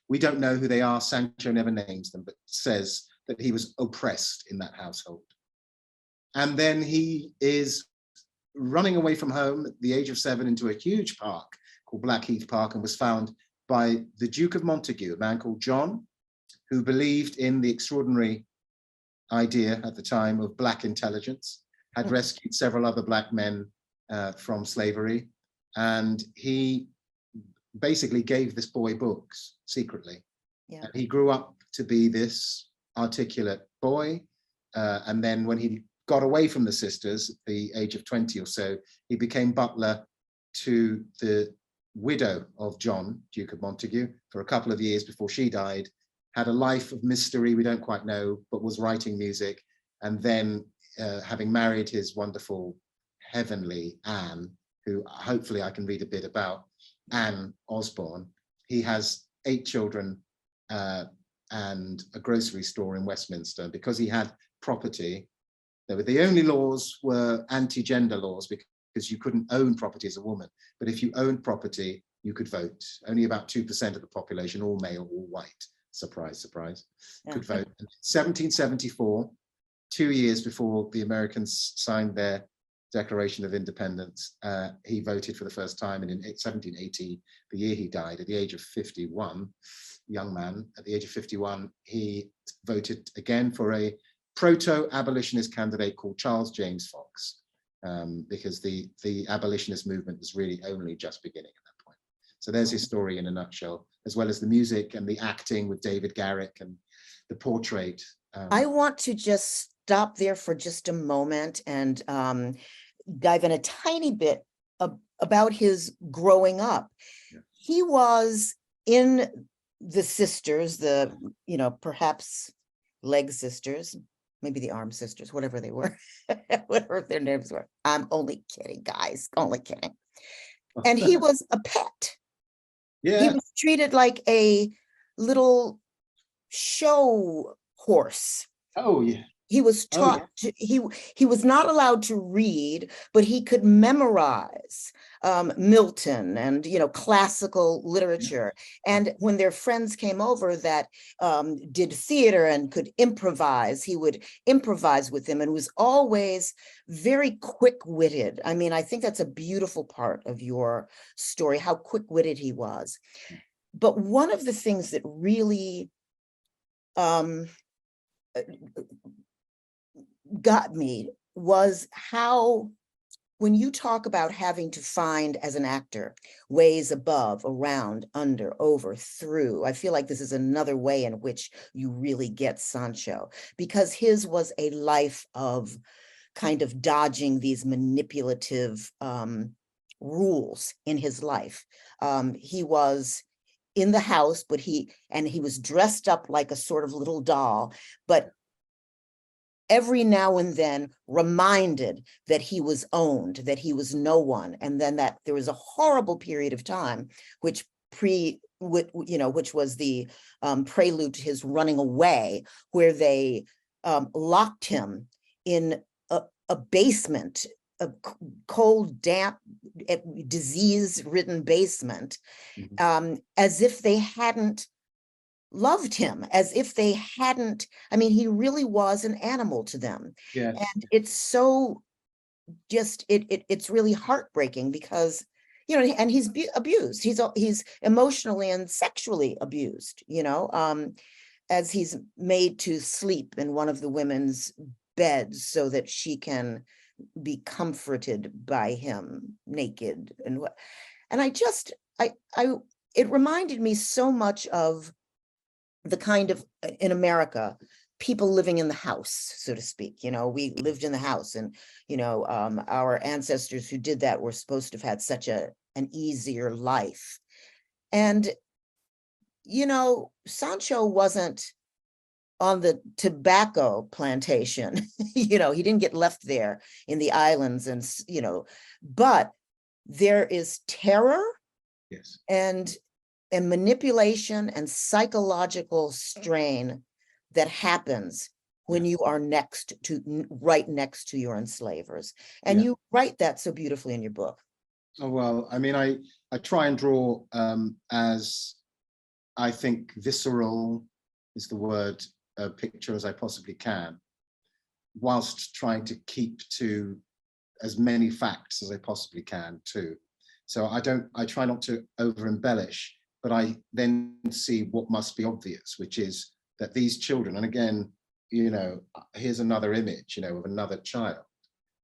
We don't know who they are. Sancho never names them, but says that he was oppressed in that household. And then he is running away from home at the age of 7 into a huge park called Blackheath Park, and was found by the Duke of Montagu, a man called John, who believed in the extraordinary idea at the time of Black intelligence, had rescued several other Black men from slavery. And he basically gave this boy books secretly. Yeah. And he grew up to be this articulate boy. And then when he got away from the sisters at the age of 20 or so, he became butler to the widow of John, Duke of Montagu, for a couple of years before she died, had a life of mystery, we don't quite know, but was writing music. And then having married his wonderful, heavenly Anne, who hopefully I can read a bit about, Anne Osborne, he has 8 children and a grocery store in Westminster. Because he had property, the only laws were anti-gender laws, because you couldn't own property as a woman. But if you owned property, you could vote. Only about 2% of the population, all male, all white, surprise, surprise, could vote. In 1774, 2 years before the Americans signed their Declaration of Independence, he voted for the first time, and in 1780, the year he died, at the age of 51, young man, at the age of 51, he voted again for a proto-abolitionist candidate called Charles James Fox, because the abolitionist movement was really only just beginning at that point. So there's his story in a nutshell, as well as the music and the acting with David Garrick and the portrait. I want to just stop there for just a moment and dive in a tiny bit about his growing up. Yeah. He was in the sisters, the, perhaps leg sisters, maybe the arm sisters, whatever they were, whatever their names were. I'm only kidding, guys, only kidding. And he was a pet. Yeah. He was treated like a little show horse. Oh, yeah. He was taught he was not allowed to read, but he could memorize Milton and classical literature. And when their friends came over that did theater and could improvise, he would improvise with them, and was always very quick-witted. I mean, I think that's a beautiful part of your story, how quick-witted he was. But one of the things that really got me was how, when you talk about having to find as an actor ways above, around, under, over, through, I feel like this is another way in which you really get Sancho, because his was a life of kind of dodging these manipulative rules in his life. He was in the house, but he was dressed up like a sort of little doll, but every now and then reminded that he was owned, that he was no one. And then that there was a horrible period of time, which was the prelude to his running away, where they locked him in a basement, a cold, damp, disease-ridden basement, as if they hadn't loved him, as if they hadn't. I mean, he really was an animal to them. Yes. And it's so just, it's really heartbreaking, because, and he's abused. He's emotionally and sexually abused, as he's made to sleep in one of the women's beds so that she can be comforted by him naked. And it reminded me so much of the kind of, in America, people living in the house, so to speak. We lived in the house, and our ancestors who did that were supposed to have had such an easier life. And Sancho wasn't on the tobacco plantation. He didn't get left there in the islands, and but there is terror, yes, and manipulation and psychological strain that happens when you are right next to your enslavers. And you write that so beautifully in your book. Oh, well, I mean, I try and draw as I think visceral is the word, picture as I possibly can, whilst trying to keep to as many facts as I possibly can too. So I try not to over embellish, but I then see what must be obvious, which is that these children, and again, here's another image, of another child.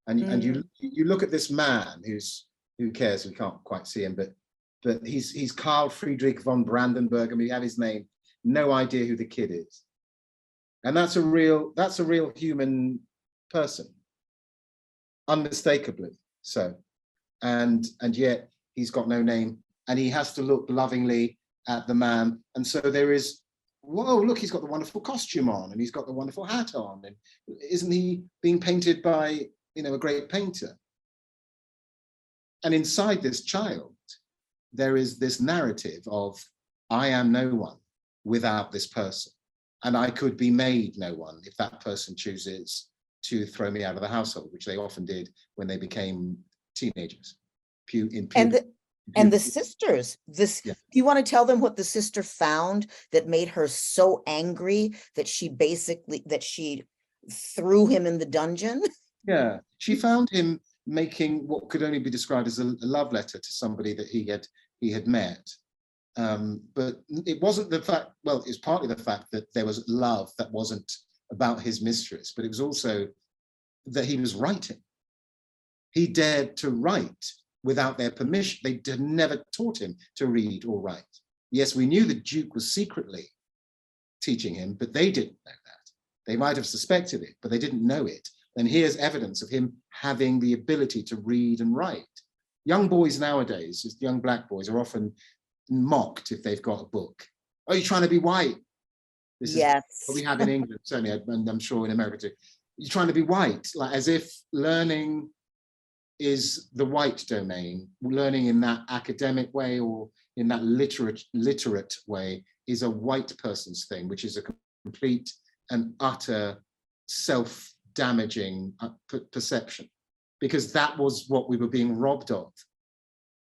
And you look at this man who cares, we can't quite see him, but he's Karl Friedrich von Brandenburg, and we have his name, no idea who the kid is. And that's a real human person, unmistakably so. And yet he's got no name, and he has to look lovingly at the man. And so there is, whoa, look, he's got the wonderful costume on, and he's got the wonderful hat on. And isn't he being painted by, a great painter? And inside this child, there is this narrative of, I am no one without this person. And I could be made no one if that person chooses to throw me out of the household, which they often did when they became teenagers. And the sisters, you want to tell them what the sister found that made her so angry that she threw him in the dungeon? Yeah, she found him making what could only be described as a love letter to somebody that he had met. But it wasn't the fact, well, it's partly the fact that there was love that wasn't about his mistress, but it was also that he was writing. He dared to write without their permission. They had never taught him to read or write. Yes, we knew the Duke was secretly teaching him, but they didn't know that. They might have suspected it, but they didn't know it. And here's evidence of him having the ability to read and write. Young boys nowadays, just young black boys, are often mocked if they've got a book. Oh, you're trying to be white. This Yes. is what we have in England, certainly, and I'm sure in America too. You're trying to be white, like as if learning is the white domain. Learning in that academic way or in that literate way is a white person's thing, which is a complete and utter self-damaging perception, because that was what we were being robbed of.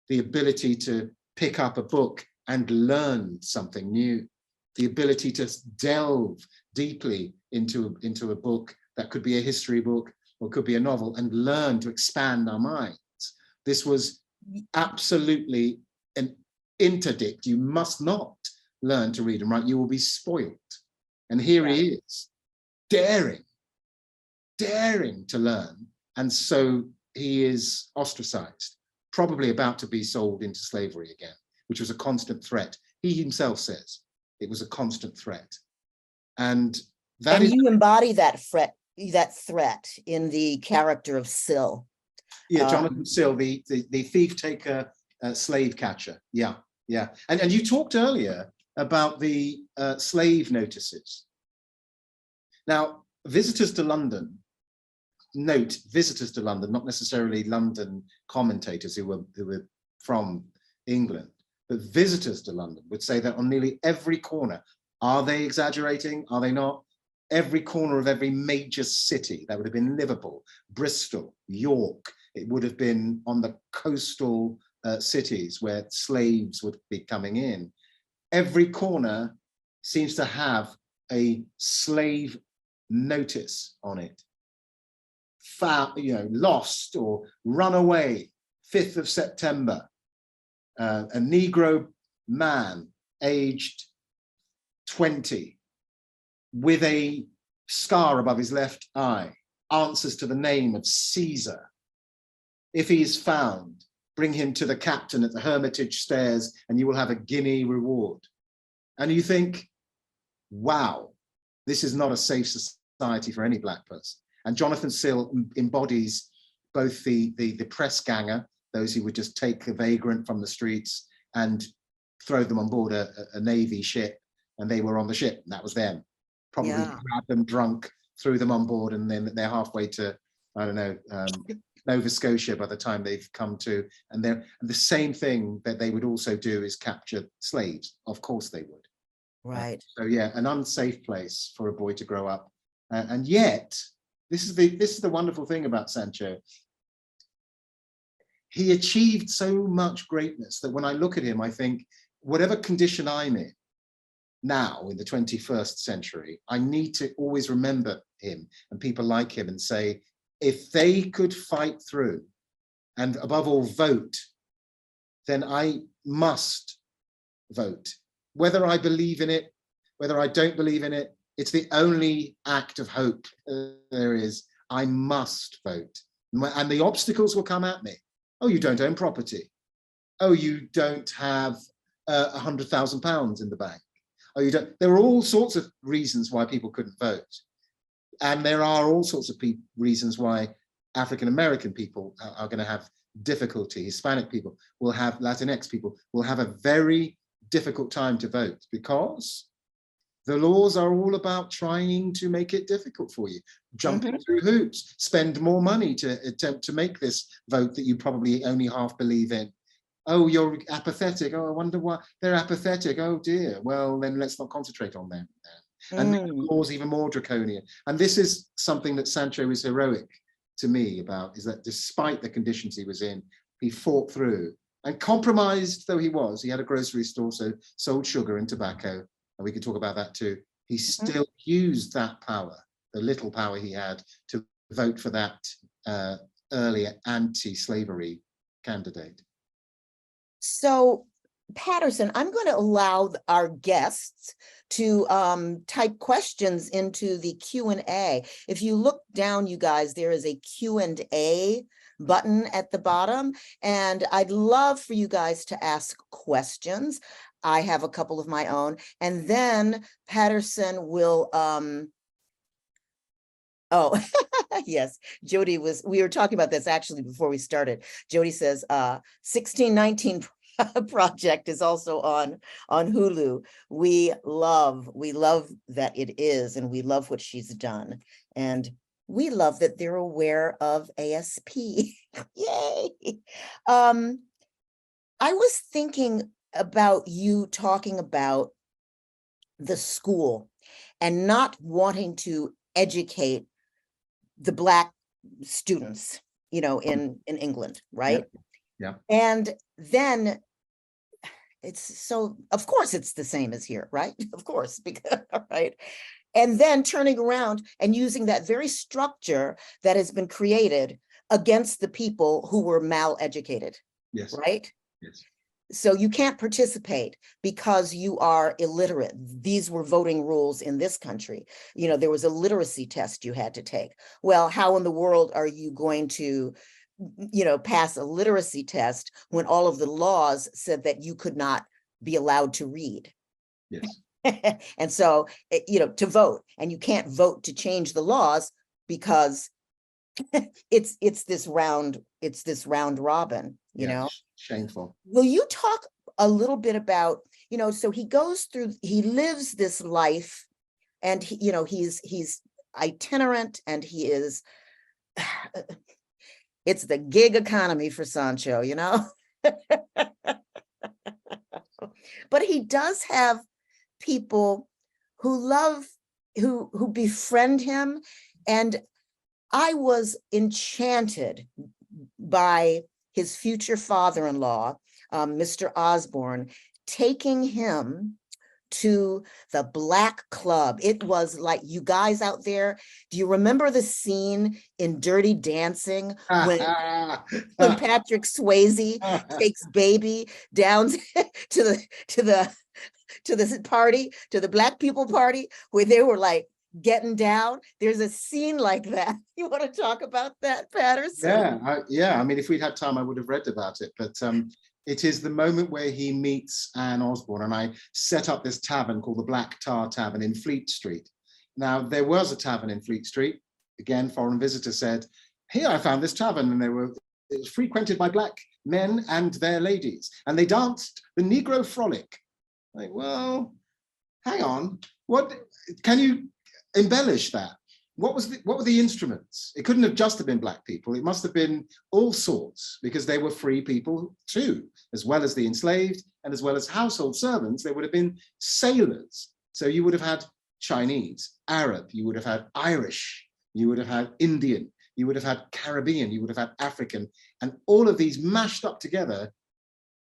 The ability to pick up a book and learn something new, the ability to delve deeply into a book that could be a history book or could be a novel, and learn to expand our minds. This was absolutely an interdict. You must not learn to read and write. You will be spoiled. And here he is, daring to learn. And so he is ostracized, probably about to be sold into slavery again, which was a constant threat. He himself says it was a constant threat. And that is, you embody that threat in the character of Sill. yeah, Jonathan Sill, the thief taker, slave catcher. Yeah. And you talked earlier about the slave notices. Now, visitors to London, note visitors to London, not necessarily London commentators who were from England, but visitors to London would say that on nearly every corner, are they exaggerating? Are they not? Every corner of every major city, that would have been Liverpool, Bristol, York, it would have been on the coastal cities where slaves would be coming in. Every corner seems to have a slave notice on it. Lost or run away, 5th of September. A Negro man aged 20 with a scar above his left eye, answers to the name of Caesar. If he is found, bring him to the captain at the Hermitage stairs and you will have a guinea reward. And you think, wow, this is not a safe society for any black person. And Jonathan Sill embodies both the press ganger, those who would just take a vagrant from the streets and throw them on board a Navy ship, and they were on the ship, and that was them. Probably grabbed them drunk, threw them on board, and then they're halfway to, I don't know, Nova Scotia by the time they've come to, and the same thing that they would also do is capture slaves. Of course they would. Right. So yeah, an unsafe place for a boy to grow up. And yet, this is the wonderful thing about Sancho. He achieved so much greatness that when I look at him, I think, whatever condition I'm in now in the 21st century, I need to always remember him and people like him and say, if they could fight through and above all vote, then I must vote. Whether I believe in it, whether I don't believe in it, it's the only act of hope there is. I must vote. And the obstacles will come at me. Oh, you don't own property. Oh, you don't have £100,000 in the bank. Oh, you don't. There are all sorts of reasons why people couldn't vote. And there are all sorts of reasons why African-American people are going to have difficulty. Hispanic people will have, Latinx people will have a very difficult time to vote, because the laws are all about trying to make it difficult for you. Jumping through hoops, spend more money to attempt to make this vote that you probably only half believe in. Oh, you're apathetic. Oh, I wonder why they're apathetic. Oh dear. Well, then let's not concentrate on them. And the laws even more draconian. And this is something that Sancho is heroic to me about, is that despite the conditions he was in, he fought through. And compromised though he was, he had a grocery store, so sold sugar and tobacco, and we can talk about that too. He still used that power, the little power he had, to vote for that early anti-slavery candidate. So, Paterson, I'm going to allow our guests to type questions into the Q&A. If you look down, you guys, there is a Q&A button at the bottom, and I'd love for you guys to ask questions. I have a couple of my own, and then Paterson will, oh, yes, Jody we were talking about this actually before we started. Jody says, 1619 Project is also on Hulu. We love that it is, and we love what she's done. And we love that they're aware of ASP. Yay. I was thinking about you talking about the school and not wanting to educate the Black students, you know, in England, right? Yeah. And then it's so, of course, it's the same as here, right? Of course, because, right? And then turning around and using that very structure that has been created against the people who were mal-educated, Yes. right? Yes. So you can't participate because you are illiterate. These were voting rules in this country. You know, there was a literacy test you had to take. Well, how in the world are you going to, you know, pass a literacy test when all of the laws said that you could not be allowed to read? Yes. And so, you know, to vote, and you can't vote to change the laws because it's this round robin, you know. Shameful. Will you talk a little bit about, you know, so he lives this life, and he, you know, he's itinerant, and he is, it's the gig economy for Sancho, you know. But he does have people who befriend him, and I was enchanted by his future father-in-law, Mr. Osborne, taking him to the Black Club. It was like, you guys out there, do you remember the scene in Dirty Dancing when Patrick Swayze takes Baby down to the party, to the Black people party, where they were like getting down? There's a scene like that. You want to talk about that, Paterson? Yeah. I mean, if we'd had time, I would have read about it. But it is the moment where he meets Anne Osborne, and I set up this tavern called the Black Tar Tavern in Fleet Street. Now, there was a tavern in Fleet Street. Again, foreign visitors said, "Here, I found this tavern," and it was frequented by Black men and their ladies, and they danced the Negro Frolic. Like, well, hang on, what can you embellish that? What were the instruments? It couldn't have just have been Black people. It must have been all sorts, because they were free people too, as well as the enslaved, and as well as household servants. There would have been sailors. So you would have had Chinese, Arab, you would have had Irish, you would have had Indian, you would have had Caribbean, you would have had African, and all of these mashed up together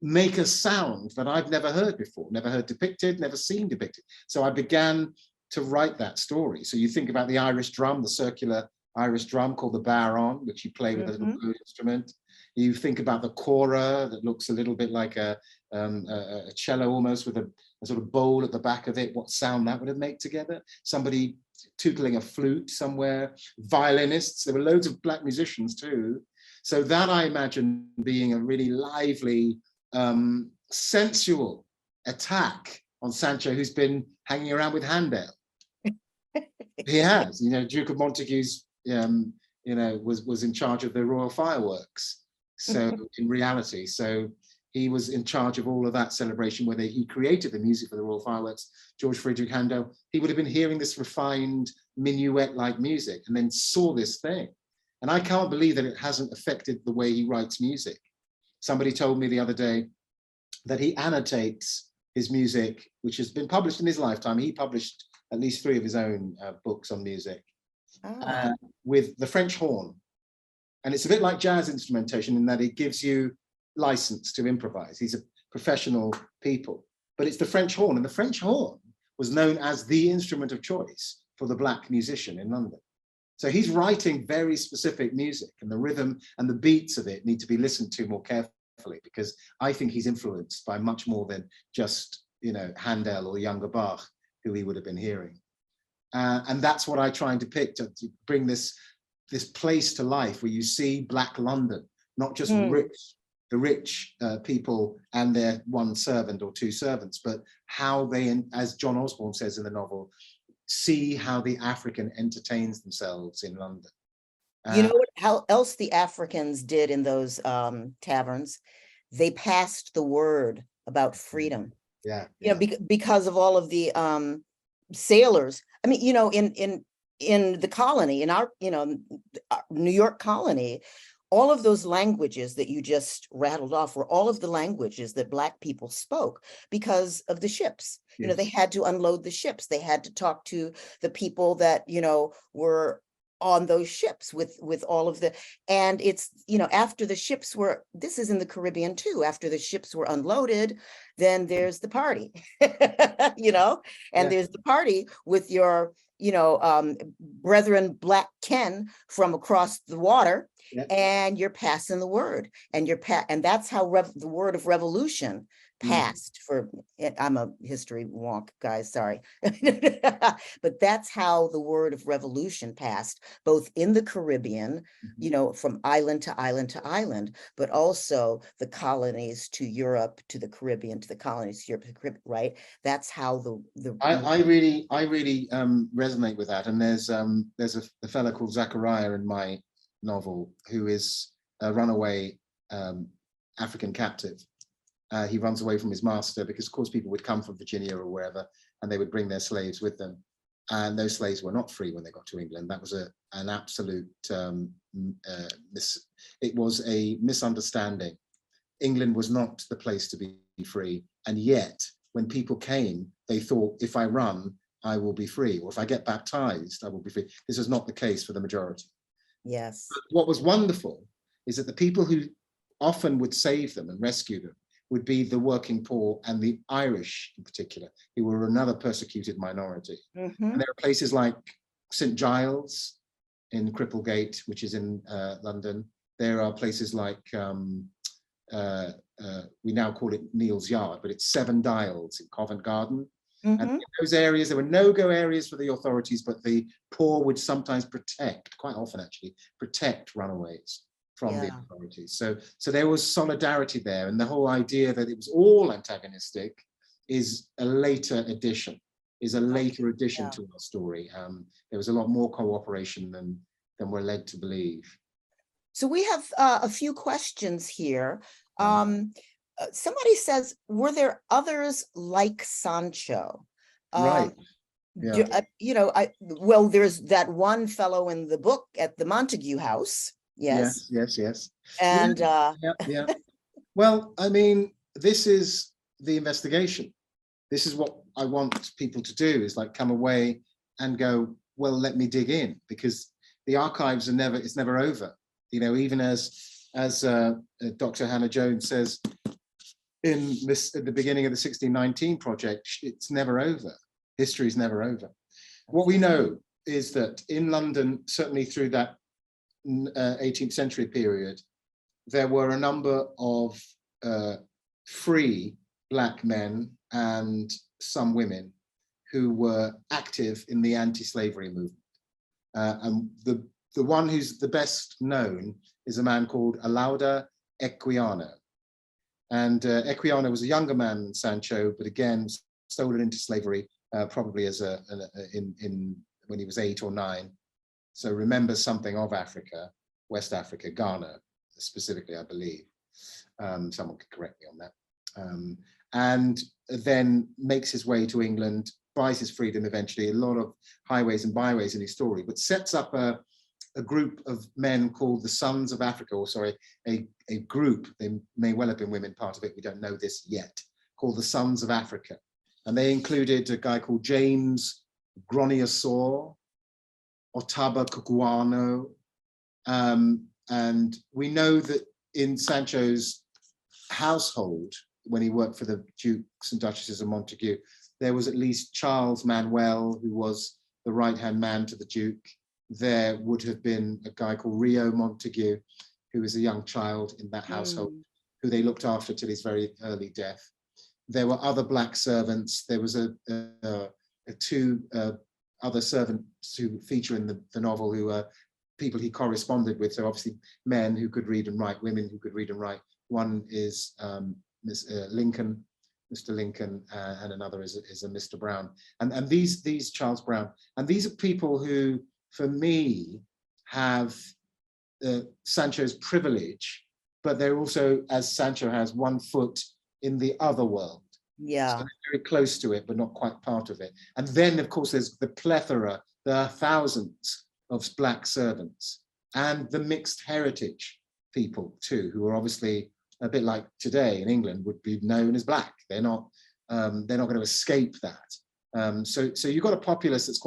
make a sound that I've never heard before, never heard depicted, never seen depicted. So I began to write that story. So you think about the Irish drum, the circular Irish drum called the baron, which you play with a little blue instrument. You think about the kora that looks a little bit like a cello, almost, with a sort of bowl at the back of it. What sound that would have made together? Somebody tootling a flute somewhere, violinists. There were loads of Black musicians too. So that, I imagine, being a really lively, sensual attack on Sancho, who's been hanging around with Handel. He has, you know, Duke of Montague's, you know, was in charge of the royal fireworks. So in reality, so he was in charge of all of that celebration, where he created the music for the royal fireworks. George Friedrich Handel, he would have been hearing this refined minuet-like music, and then saw this thing. And I can't believe that it hasn't affected the way he writes music. Somebody told me the other day that he annotates his music, which has been published in his lifetime. He published at least 3 of his own books on music, with the French horn. And it's a bit like jazz instrumentation in that it gives you license to improvise. These are professional people, but it's the French horn. And the French horn was known as the instrument of choice for the Black musician in London. So he's writing very specific music, and the rhythm and the beats of it need to be listened to more carefully, because I think he's influenced by much more than just, you know, Handel or younger Bach, who he would have been hearing. And that's what I try and depict, to bring this place to life where you see Black London, not just the rich people and their one servant or two servants, but how they, as John Osborne says in the novel, see how the African entertains themselves in London. You know what, how else the Africans did in those taverns? They passed the word about freedom. Yeah, you know, because of all of the sailors. I mean, you know, in the colony, in our, you know, New York colony, all of those languages that you just rattled off were all of the languages that Black people spoke because of the ships. Yes. You know, they had to unload the ships. They had to talk to the people that, you know, were on those ships with all of the, and it's, you know, after the ships were, this is in the Caribbean too, after the ships were unloaded, then there's the party, you know, and there's the party with your, you know, brethren, Black kin from across the water, and you're passing the word, and and that's how the word of revolution passed. For I'm a history wonk, guys, sorry. But that's how the word of revolution passed, both in the Caribbean, you know, from island to island to island, but also the colonies to Europe, to the Caribbean, to the colonies to Europe, to the Caribbean, right? That's how I really resonate with that. And there's a fellow called Zachariah in my novel who is a runaway African captive. He runs away from his master because, of course, people would come from Virginia or wherever, and they would bring their slaves with them. And those slaves were not free when they got to England. That was an absolute it was a misunderstanding. England was not the place to be free. And yet, when people came, they thought, if I run, I will be free. Or if I get baptized, I will be free. This is not the case for the majority. Yes. But what was wonderful is that the people who often would save them and rescue them would be the working poor and the Irish in particular, who were another persecuted minority. And there are places like St. Giles in Cripplegate, which is in London. There are places like, we now call it Neal's Yard, but it's Seven Dials in Covent Garden. And in those areas, there were no-go areas for the authorities, but the poor would sometimes protect, quite often actually, protect runaways from the authorities. So there was solidarity there, and the whole idea that it was all antagonistic is a later addition, to our story. There was a lot more cooperation than we're led to believe. So we have a few questions here. Somebody says, were there others like Sancho? Right. You know, well, there's that one fellow in the book at the Montague house. Yes. And well, I mean, this is the investigation. This is what I want people to do, is like come away and go, well, let me dig in, because the archives are it's never over. You know, even as Dr. Hannah Jones says in at the beginning of the 1619 project, it's never over. History is never over. What we know is that in London, certainly through that 18th century period, there were a number of free Black men and some women who were active in the anti-slavery movement. And the one who's the best known is a man called Olaudah Equiano. And Equiano was a younger man than Sancho, but again, stolen into slavery probably as when he was 8 or 9. So remembers something of Africa, West Africa, Ghana, specifically, I believe. Someone could correct me on that. And then makes his way to England, buys his freedom eventually, a lot of highways and byways in his story, but sets up a group of men called the Sons of Africa, or sorry, a group, they may well have been women part of it, we don't know this yet, called the Sons of Africa. And they included a guy called James Gronier, Otaba Kukuano, and we know that in Sancho's household, when he worked for the Dukes and Duchesses of Montague, there was at least Charles Manuel, who was the right-hand man to the Duke, there would have been a guy called Rio Montague, who was a young child in that household, who they looked after till his very early death. There were other black servants. There was two other servants who feature in the novel who were people he corresponded with. So obviously men who could read and write, women who could read and write. One is Mr. Lincoln, and another is a Mr. Brown. And these Charles Brown, and these are people who, for me, have Sancho's privilege, but they're also, as Sancho has, one foot in the other world. Yeah. So they're very close to it, but not quite part of it. And then, of course, there's the plethora, there are thousands of black servants, and the mixed heritage people too, who are obviously a bit like today in England would be known as black. They're not going to escape that. So you've got a populace that's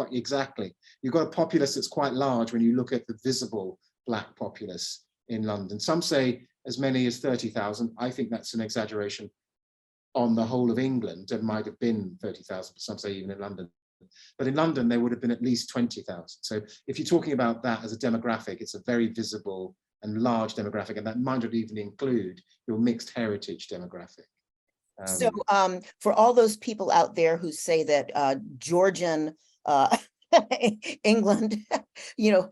you've got a populace that's quite large when you look at the visible black populace in London. Some say as many as 30,000. I think that's an exaggeration on the whole of England. It might have been 30,000, but some say even in London. But in London, there would have been at least 20,000. So if you're talking about that as a demographic, it's a very visible and large demographic, and that might not even include your mixed heritage demographic. So for all those people out there who say that Georgian England, you know,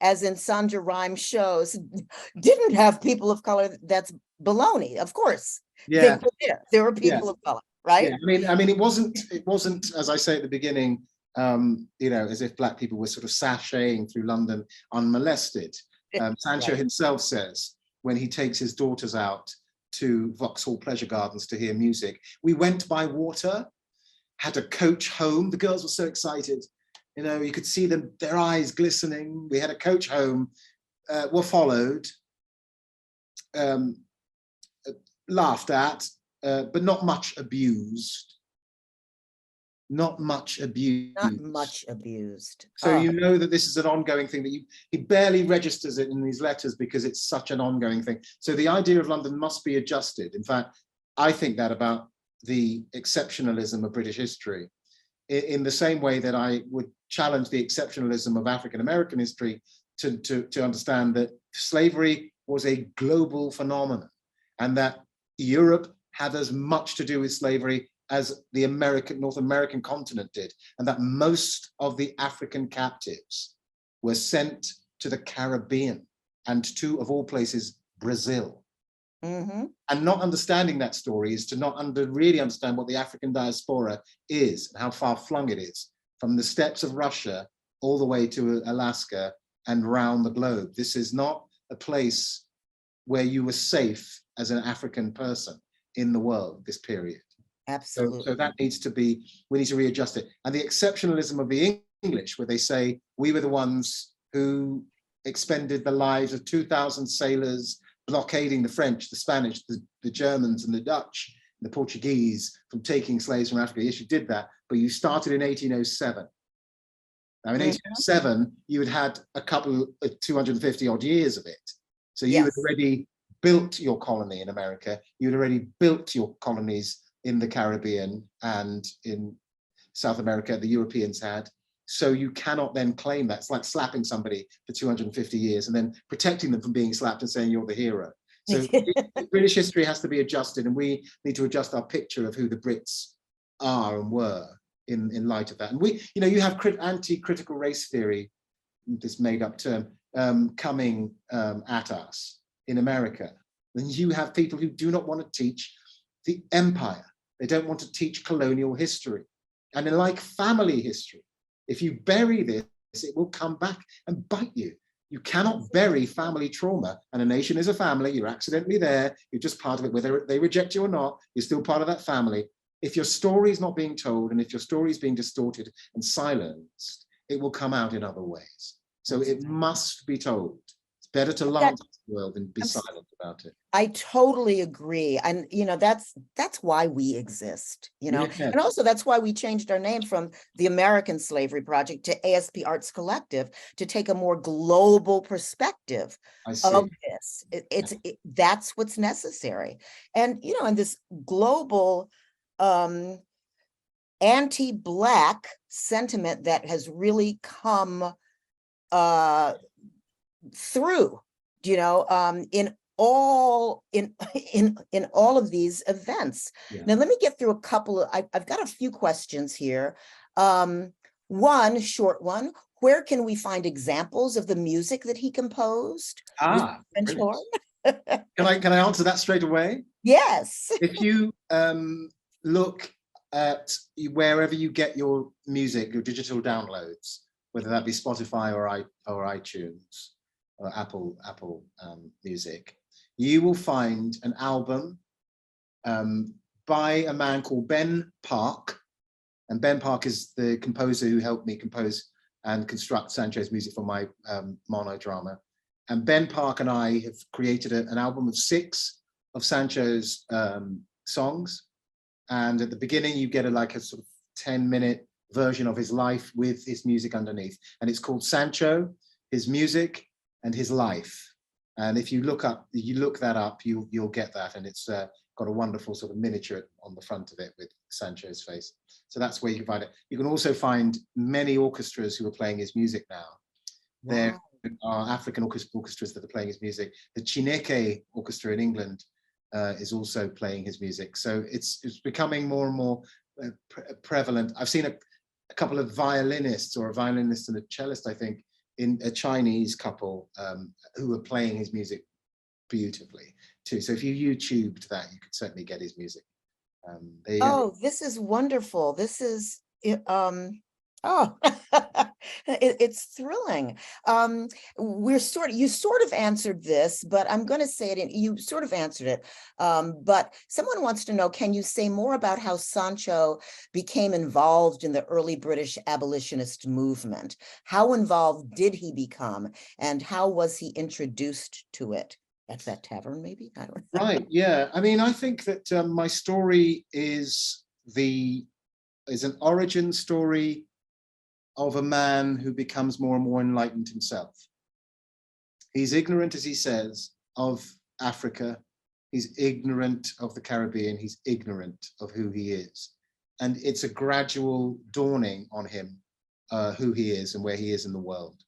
as in Sandra Rhimes shows, didn't have people of color, that's baloney. Of course, yeah, they were there were people of color, right? Yeah, I mean, it wasn't, as I say at the beginning, you know, as if black people were sort of sashaying through London unmolested. Sancho himself says, when he takes his daughters out to Vauxhall Pleasure Gardens to hear music, we went by water, had a coach home. The girls were so excited. You know, you could see them, their eyes glistening. We had a coach home, were followed, laughed at, but not much abused. Not much abused. Not much abused. So you know that this is an ongoing thing, that he barely registers it in these letters because it's such an ongoing thing. So the idea of London must be adjusted. In fact, I think that about the exceptionalism of British history, in the same way that I would challenge the exceptionalism of African American history to understand that slavery was a global phenomenon, and that Europe had as much to do with slavery as the North American continent did, and that most of the African captives were sent to the Caribbean and to, of all places, Brazil. Mm-hmm. And not understanding that story is to not really understand what the African diaspora is and how far flung it is, from the steppes of Russia all the way to Alaska and round the globe. This is not a place where you were safe as an African person in the world, this period. Absolutely. So that needs to be, we need to readjust it. And the exceptionalism of the English, where they say, we were the ones who expended the lives of 2,000 sailors blockading the French, the Spanish, the Germans, and the Dutch, and the Portuguese from taking slaves from Africa. Yes, you did that, but you started in 1807. Now, in 1807, you had a couple of 250 odd years of it. So you had already built your colony in America. You had already built your colonies in the Caribbean and in South America, the Europeans had. So you cannot then claim that. It's like slapping somebody for 250 years and then protecting them from being slapped and saying you're the hero. So British history has to be adjusted, and we need to adjust our picture of who the Brits are and were in light of that. And we, you know, you have anti-critical race theory, this made up term, coming at us in America. Then you have people who do not want to teach the empire. They don't want to teach colonial history. And in like family history, if you bury this, it will come back and bite you. You cannot bury family trauma. And a nation is a family. You're accidentally there. You're just part of it. Whether they reject you or not, you're still part of that family. If your story is not being told, and if your story is being distorted and silenced, it will come out in other ways. So it must be told. It's better to lie to the world than be silent about it. I totally agree. And, you know, that's why we exist, you know, and also that's why we changed our name from the American Slavery Project to ASP Arts Collective, to take a more global perspective of this. That's what's necessary. And, you know, in this global anti-Black sentiment that has really come through, you know, in all of these events. Yeah. Now, let me get through a couple of, I've got a few questions here. One short one, where can we find examples of the music that he composed? French horn? Can I answer that straight away? Yes. If you look at wherever you get your music, your digital downloads, whether that be Spotify or iTunes or Apple Music, you will find an album by a man called Ben Park. And Ben Park is the composer who helped me compose and construct Sancho's music for my monodrama. And Ben Park and I have created an album of 6 of Sancho's songs. And at the beginning, you get a sort of 10-minute version of his life with his music underneath. And it's called Sancho, His Music and His Life. And if you look that up, you'll get that. And it's got a wonderful sort of miniature on the front of it with Sancho's face. So that's where you can find it. You can also find many orchestras who are playing his music now. Wow. There are African orchestras that are playing his music. The Chineke Orchestra in England is also playing his music. So it's becoming more and more prevalent. I've seen a couple of violinists, or a violinist and a cellist, I think, in a Chinese couple who are playing his music beautifully too. So if you YouTubed that, you could certainly get his music. There you go. This is wonderful. This is it's thrilling. You sort of answered this, but I'm going to say it, and you sort of answered it. But someone wants to know, can you say more about how Sancho became involved in the early British abolitionist movement? How involved did he become, and how was he introduced to it? At that tavern, maybe? I don't know. Right, yeah. I mean, I think that my story is an origin story of a man who becomes more and more enlightened himself. He's ignorant, as he says, of Africa. He's ignorant of the Caribbean. He's ignorant of who he is. And it's a gradual dawning on him who he is and where he is in the world.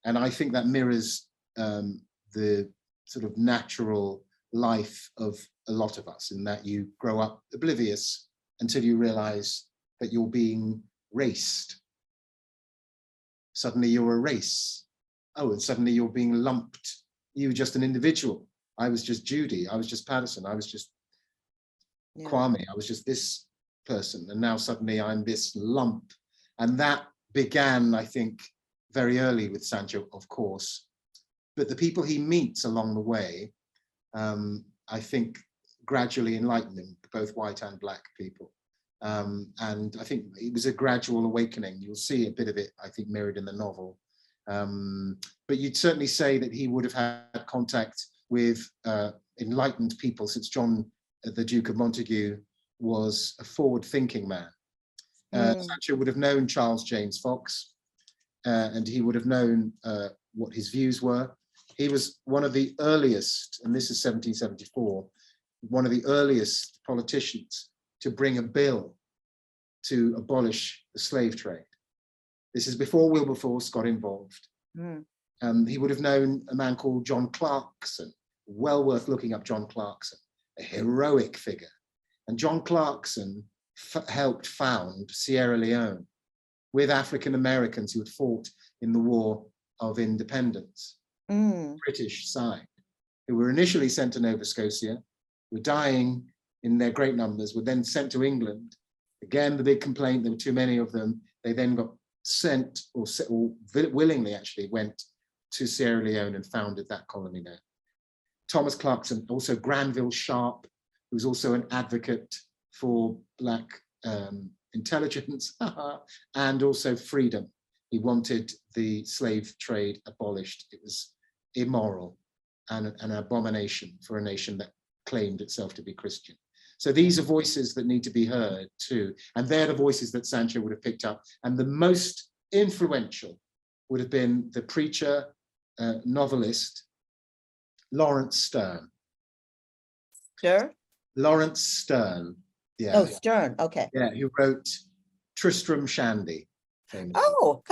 And I think that mirrors the sort of natural life of a lot of us, in that you grow up oblivious until you realize that you're being raced. Suddenly you're a race. Oh, and suddenly you're being lumped. You're just an individual. I was just Judy. I was just Paterson. I was just Kwame. I was just this person. And now suddenly I'm this lump. And that began, I think, very early with Sancho, of course. But the people he meets along the way, I think, gradually enlighten him, both white and black people. And I think it was a gradual awakening. You'll see a bit of it, I think, mirrored in the novel. But you'd certainly say that he would have had contact with enlightened people, since John, the Duke of Montagu, was a forward-thinking man. Sancho would have known Charles James Fox, and he would have known what his views were. He was one of the earliest, and this is 1774, one of the earliest politicians to bring a bill to abolish the slave trade. This is before Wilberforce got involved. He would have known a man called John Clarkson, well worth looking up John Clarkson, a heroic figure. And John Clarkson helped found Sierra Leone with African Americans who had fought in the War of Independence, British side, who were initially sent to Nova Scotia, were dying in their great numbers, were then sent to England. Again, the big complaint, there were too many of them. They then got sent, or willingly actually went to Sierra Leone and founded that colony there. Thomas Clarkson, also Granville Sharp, who was also an advocate for black intelligence and also freedom. He wanted the slave trade abolished. It was immoral and an abomination for a nation that claimed itself to be Christian. So these are voices that need to be heard too. And they're the voices that Sancho would have picked up. And the most influential would have been the preacher, novelist, Lawrence Sterne. Sure. Lawrence Sterne. Yeah. Oh, Sterne. Okay. Yeah, who wrote Tristram Shandy. Famously. Oh.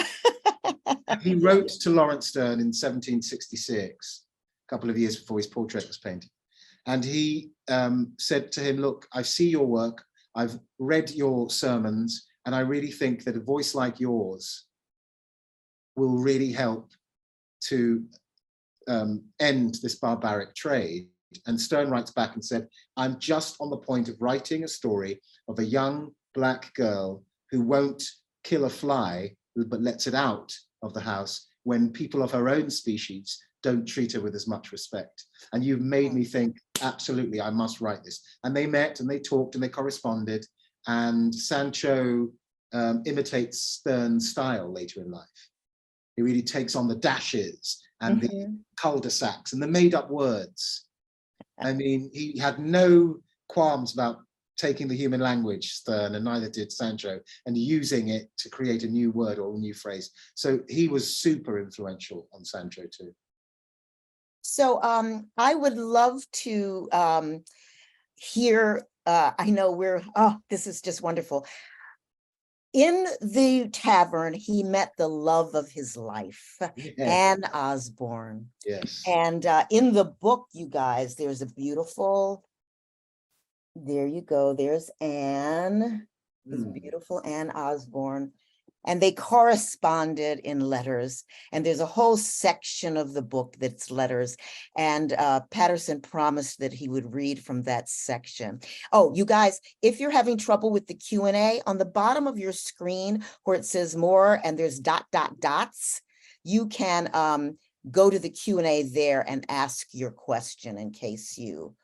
He wrote to Lawrence Sterne in 1766, a couple of years before his portrait was painted. And he said to him, look, I see your work, I've read your sermons, and I really think that a voice like yours will really help to end this barbaric trade. And Sterne writes back and said, I'm just on the point of writing a story of a young black girl who won't kill a fly, but lets it out of the house when people of her own species don't treat her with as much respect. And you've made me think, absolutely, I must write this. And they met and they talked and they corresponded. And Sancho imitates Sterne's style later in life. He really takes on the dashes and the cul-de-sacs and the made-up words. I mean, he had no qualms about taking the human language, Sterne, and neither did Sancho, and using it to create a new word or a new phrase. So he was super influential on Sancho too. So I would love to hear, I know this is just wonderful. In the tavern, he met the love of his life, Anne Osborne. Yes. And in the book, you guys, there's a beautiful, there you go, there's Anne, this beautiful Anne Osborne. And they corresponded in letters. And there's a whole section of the book that's letters. And Paterson promised that he would read from that section. Oh, you guys, if you're having trouble with the Q&A, on the bottom of your screen where it says more and there's ... you can go to the Q&A there and ask your question in case you,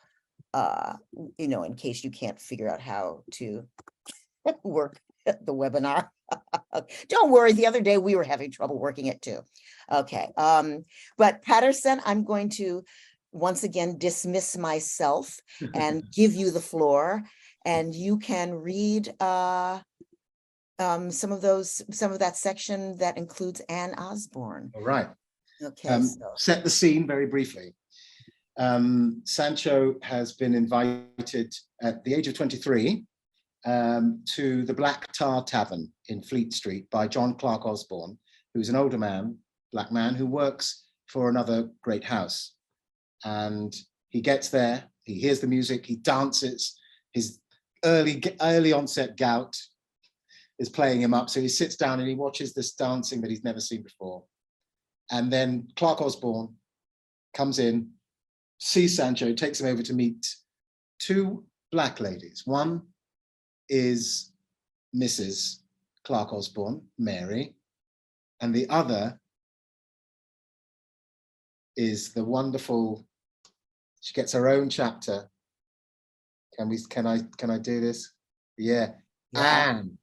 in case you can't figure out how to work the webinar. Don't worry, the other day we were having trouble working it too. Okay, but Paterson, I'm going to once again dismiss myself and give you the floor, and you can read some of that section that includes Anne Osborne. All right. Okay. Set the scene very briefly. Sancho has been invited at the age of 23 to the Black Tar Tavern in Fleet Street by John Clark Osborne, who's an older man, black man, who works for another great house. And he gets there, he hears the music, he dances, his early onset gout is playing him up. So he sits down and he watches this dancing that he's never seen before. And then Clark Osborne comes in, sees Sancho, takes him over to meet two black ladies. One is Mrs. Clark Osborne, Mary, and the other is the wonderful, she gets her own chapter. Can I do this? Yeah. Anne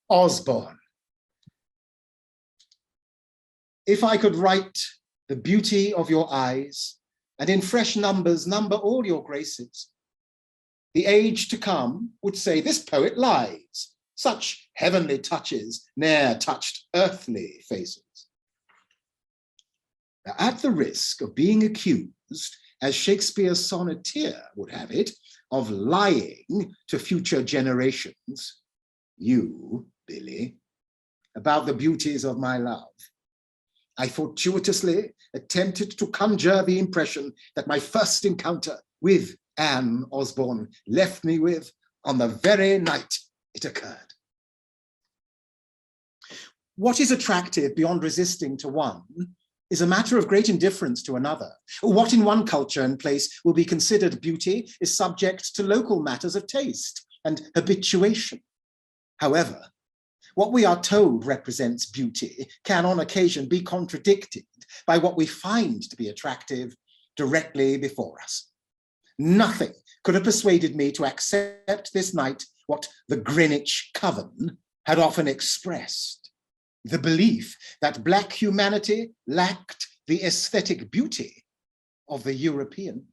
Osborne. If I could write the beauty of your eyes, and in fresh numbers number all your graces, the age to come would say this poet lies. Such heavenly touches ne'er touched earthly faces. Now, at the risk of being accused, as Shakespeare's sonneteer would have it, of lying to future generations, you, Billy, about the beauties of my love, I fortuitously attempted to conjure the impression that my first encounter with Anne Osborne left me with on the very night it occurred. What is attractive beyond resisting to one is a matter of great indifference to another. What in one culture and place will be considered beauty is subject to local matters of taste and habituation. However, what we are told represents beauty can on occasion be contradicted by what we find to be attractive directly before us. Nothing could have persuaded me to accept this night what the Greenwich Coven had often expressed, the belief that Black humanity lacked the aesthetic beauty of the European.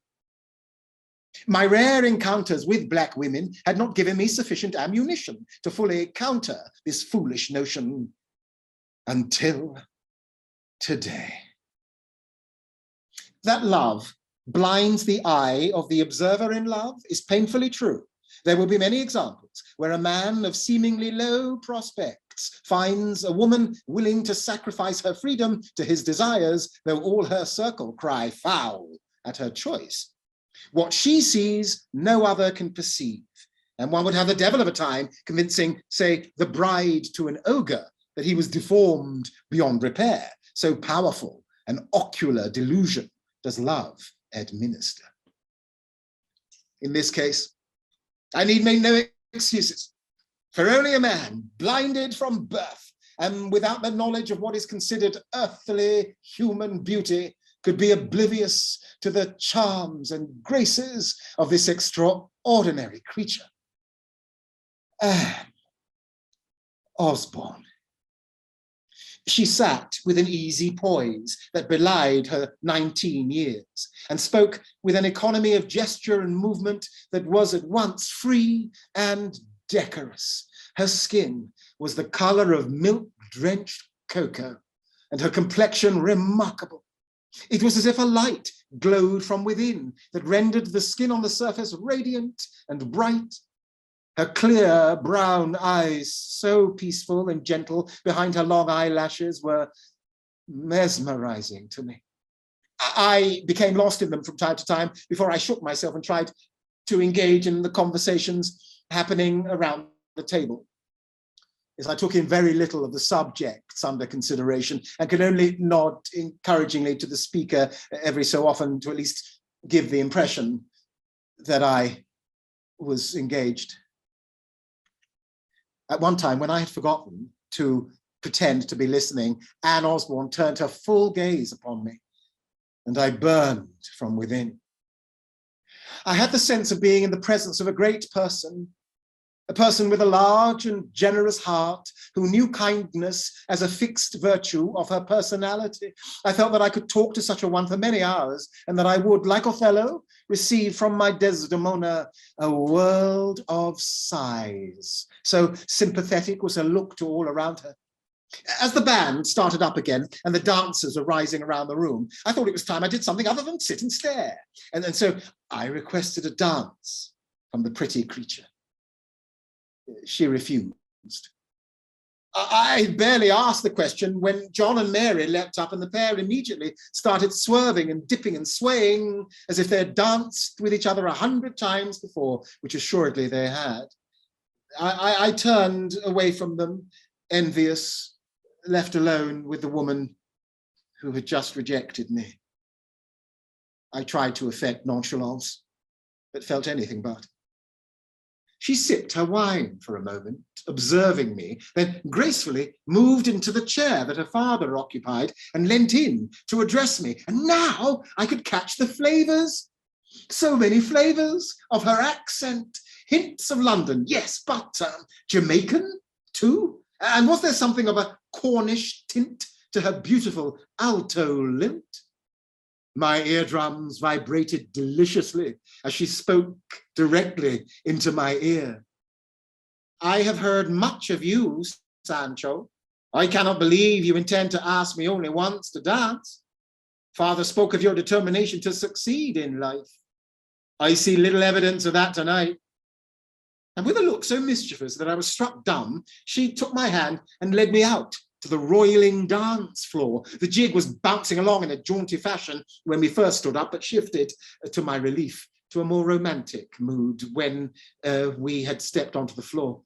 My rare encounters with Black women had not given me sufficient ammunition to fully counter this foolish notion until today. That love blinds the eye of the observer in love is painfully true. There will be many examples where a man of seemingly low prospect ox finds a woman willing to sacrifice her freedom to his desires, though all her circle cry foul at her choice. What she sees, no other can perceive. And one would have the devil of a time convincing, say, the bride to an ogre that he was deformed beyond repair. So powerful an ocular delusion does love administer. In this case, I need make no excuses, for only a man blinded from birth and without the knowledge of what is considered earthly human beauty could be oblivious to the charms and graces of this extraordinary creature. Anne Osborne. She sat with an easy poise that belied her 19 years and spoke with an economy of gesture and movement that was at once free and decorous. Her skin was the color of milk-drenched cocoa and her complexion remarkable. It was as if a light glowed from within that rendered the skin on the surface radiant and bright. Her clear brown eyes, so peaceful and gentle behind her long eyelashes, were mesmerizing to me. I became lost in them from time to time before I shook myself and tried to engage in the conversations happening around the table. As I took in very little of the subjects under consideration and could only nod encouragingly to the speaker every so often to at least give the impression that I was engaged. At one time, when I had forgotten to pretend to be listening, Anne Osborne turned her full gaze upon me, and I burned from within. I had the sense of being in the presence of a great person, a person with a large and generous heart who knew kindness as a fixed virtue of her personality. I felt that I could talk to such a one for many hours, and that I would, like Othello, receive from my Desdemona a world of sighs. So sympathetic was her look to all around her. As the band started up again and the dancers were rising around the room, I thought it was time I did something other than sit and stare. And so I requested a dance from the pretty creature. She refused. I barely asked the question when John and Mary leapt up and the pair immediately started swerving and dipping and swaying as if they had danced with each other 100 times before, which assuredly they had. I turned away from them, envious, left alone with the woman who had just rejected me. I tried to affect nonchalance, but felt anything but. She sipped her wine for a moment, observing me, then gracefully moved into the chair that her father occupied and leant in to address me. And now I could catch the flavors, so many flavors of her accent, hints of London, yes, but Jamaican too. And was there something of a Cornish tint to her beautiful alto lilt? My eardrums vibrated deliciously as she spoke directly into my ear. I have heard much of you, Sancho. I cannot believe you intend to ask me only once to dance. Father spoke of your determination to succeed in life. I see little evidence of that tonight. And with a look so mischievous that I was struck dumb, she took my hand and led me out to the roiling dance floor. The jig was bouncing along in a jaunty fashion when we first stood up, but shifted, to my relief, to a more romantic mood when we had stepped onto the floor.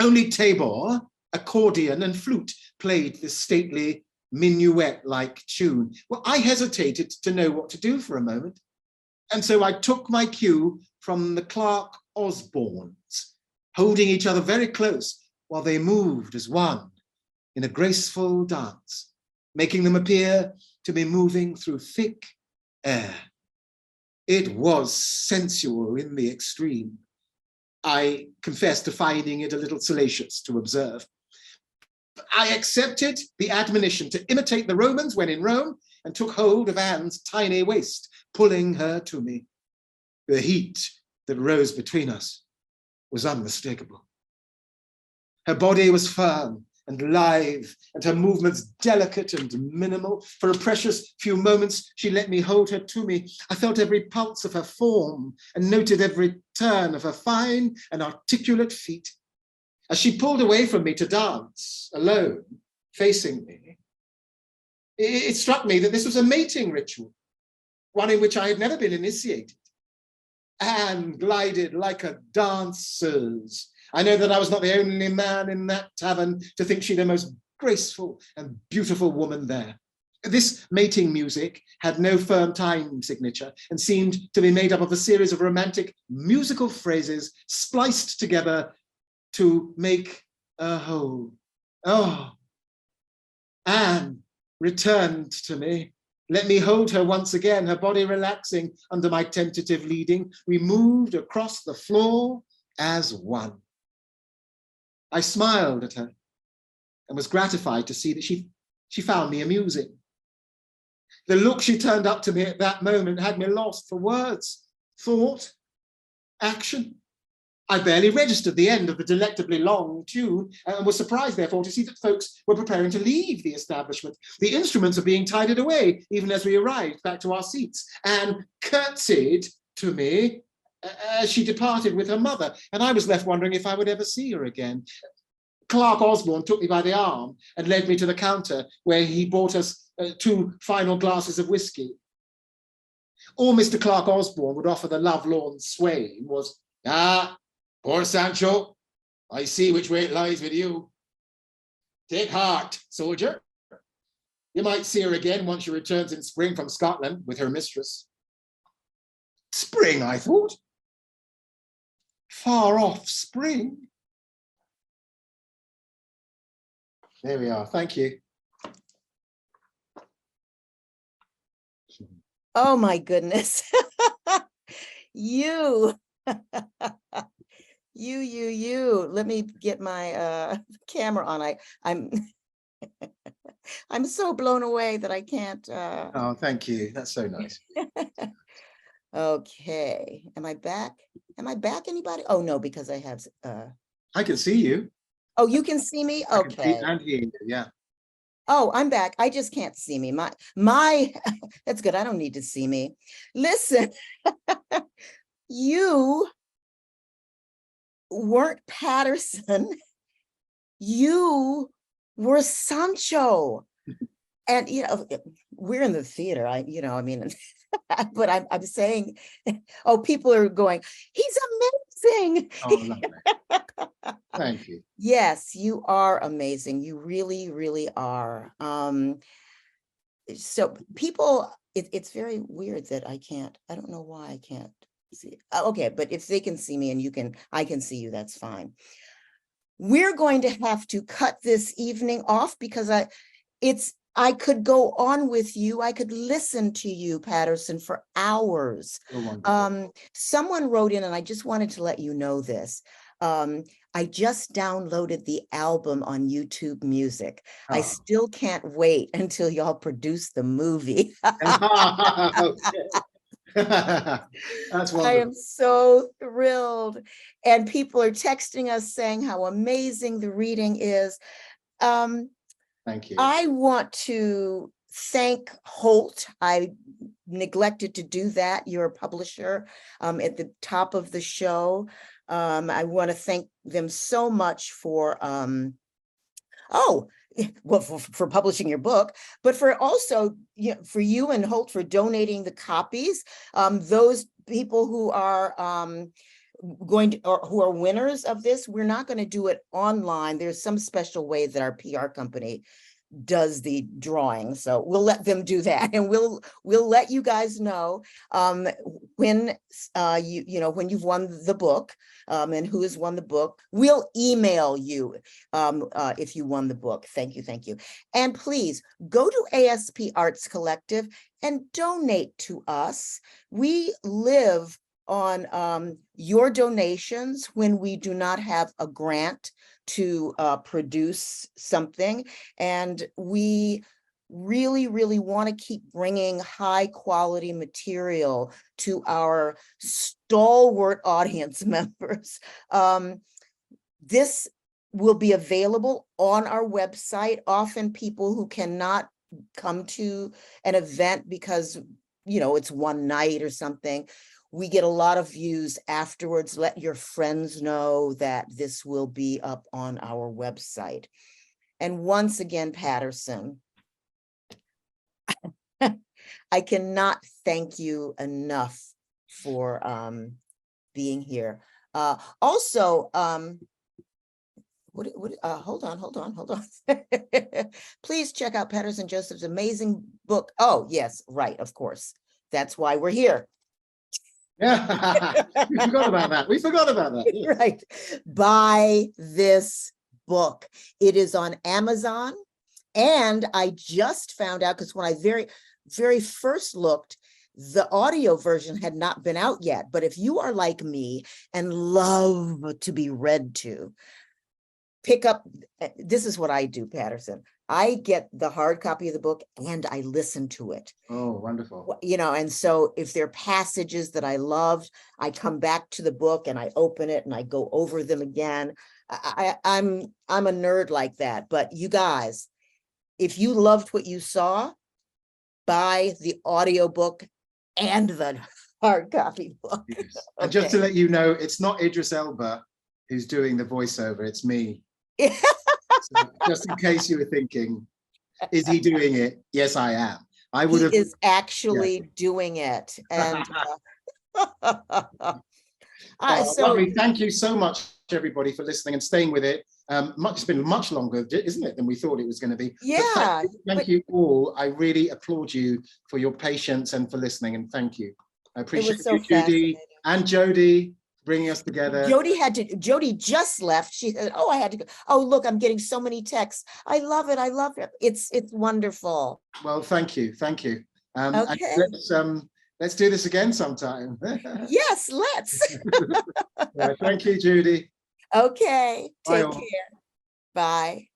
Only tabor, accordion, and flute played this stately minuet-like tune. Well, I hesitated to know what to do for a moment, and so I took my cue from the Clark Osbornes, holding each other very close while they moved as one in a graceful dance, making them appear to be moving through thick air. It was sensual in the extreme. I confess to finding it a little salacious to observe. I accepted the admonition to imitate the Romans when in Rome and took hold of Anne's tiny waist, pulling her to me. The heat that rose between us was unmistakable. Her body was firm and lithe, and her movements delicate and minimal. For a precious few moments, she let me hold her to me. I felt every pulse of her form and noted every turn of her fine and articulate feet. As she pulled away from me to dance, alone, facing me, it struck me that this was a mating ritual, one in which I had never been initiated. Anne glided like a dancer's. I know that I was not the only man in that tavern to think she the most graceful and beautiful woman there. This mating music had no firm time signature and seemed to be made up of a series of romantic musical phrases spliced together to make a whole. Oh, Anne returned to me. Let me hold her once again, her body relaxing under my tentative leading. We moved across the floor as one. I smiled at her and was gratified to see that she found me amusing. The look she turned up to me at that moment had me lost for words, thought, action. I barely registered the end of the delectably long tune and was surprised, therefore, to see that folks were preparing to leave the establishment. The instruments are being tidied away, even as we arrived back to our seats, and curtsied to me as she departed with her mother, and I was left wondering if I would ever see her again. Clark Osborne took me by the arm and led me to the counter, where he bought us 2 final glasses of whiskey. All Mr. Clark Osborne would offer the lovelorn swain was, "Ah, poor Sancho, I see which way it lies with you. Take heart, soldier. You might see her again once she returns in spring from Scotland with her mistress." Spring, I thought. Far off spring. There we are, thank you. Oh my goodness. You. You. Let me get my camera on. I'm so blown away that I can't. Oh, thank you. That's so nice. Okay. Am I back? Am I back, anybody? Oh no, because I have I can see you. Oh, you can see me? I can see Okay. and hear you, yeah. Oh, I'm back. I just can't see me. My that's good. I don't need to see me. Listen, you weren't Paterson. You were Sancho. And we're in the theater. I mean, but I'm saying, oh, people are going, he's amazing. Oh, lovely. Thank you. Yes, you are amazing. You really, really are. So people, it's very weird that I don't know why I can't see. Okay, but if they can see me and I can see you, that's fine. We're going to have to cut this evening off because I could go on with you. I could listen to you, Paterson, for hours. Someone wrote in, and I just wanted to let you know this. I just downloaded the album on YouTube Music. Oh. I still can't wait until y'all produce the movie. That's wonderful. I am so thrilled. And people are texting us saying how amazing the reading is. Thank you. I want to thank Holt. I neglected to do that. You're a publisher at the top of the show. I want to thank them so much for, for publishing your book, but for also, for you and Holt for donating the copies. Those people who are who are winners of this, we're not going to do it online. There's some special way that our PR company does the drawing, so we'll let them do that, and we'll let you guys know when when you've won the book and who has won the book. We'll email you if you won the book. Thank you, and please go to ASP Arts Collective and donate to us. We live on your donations when we do not have a grant to produce something, and we really want to keep bringing high quality material to our stalwart audience members. This will be available on our website. Often people who cannot come to an event because it's one night or something, We get a lot of views afterwards. Let your friends know that this will be up on our website. And once again, Paterson, I cannot thank you enough for being here. Also, hold on. Please check out Paterson Joseph's amazing book. Oh, yes, right, of course. That's why we're here. Yeah, we forgot about that. We forgot about that. Yeah. Right. Buy this book. It is on Amazon. And I just found out, because when I very first looked, the audio version had not been out yet. But if you are like me and love to be read to, pick up, this is what I do, Paterson. I get the hard copy of the book and I listen to it. Oh, wonderful. You know, and so if there are passages that I loved, I come back to the book and I open it and I go over them again. I'm a nerd like that. But you guys, if you loved what you saw, buy the audiobook and the hard copy book. Yes. Okay. And just to let you know, it's not Idris Elba who's doing the voiceover, it's me. So just in case you were thinking, is he doing it? Yes, I am. I would have. He is actually doing it. And lovely. Thank you so much, everybody, for listening and staying with it. It's been much longer, isn't it, than we thought it was going to be? Yeah. Thank you all. I really applaud you for your patience and for listening, and thank you. I appreciate you, Judy and Jody, bringing us together. Jody just left. She said, oh, I had to go. Oh, look, I'm getting so many texts. I love it. I love it. It's wonderful. Well, thank you. Thank you. Okay. Let's do this again sometime. Yes, let's. Thank you, Judy. Okay. Take care. Bye.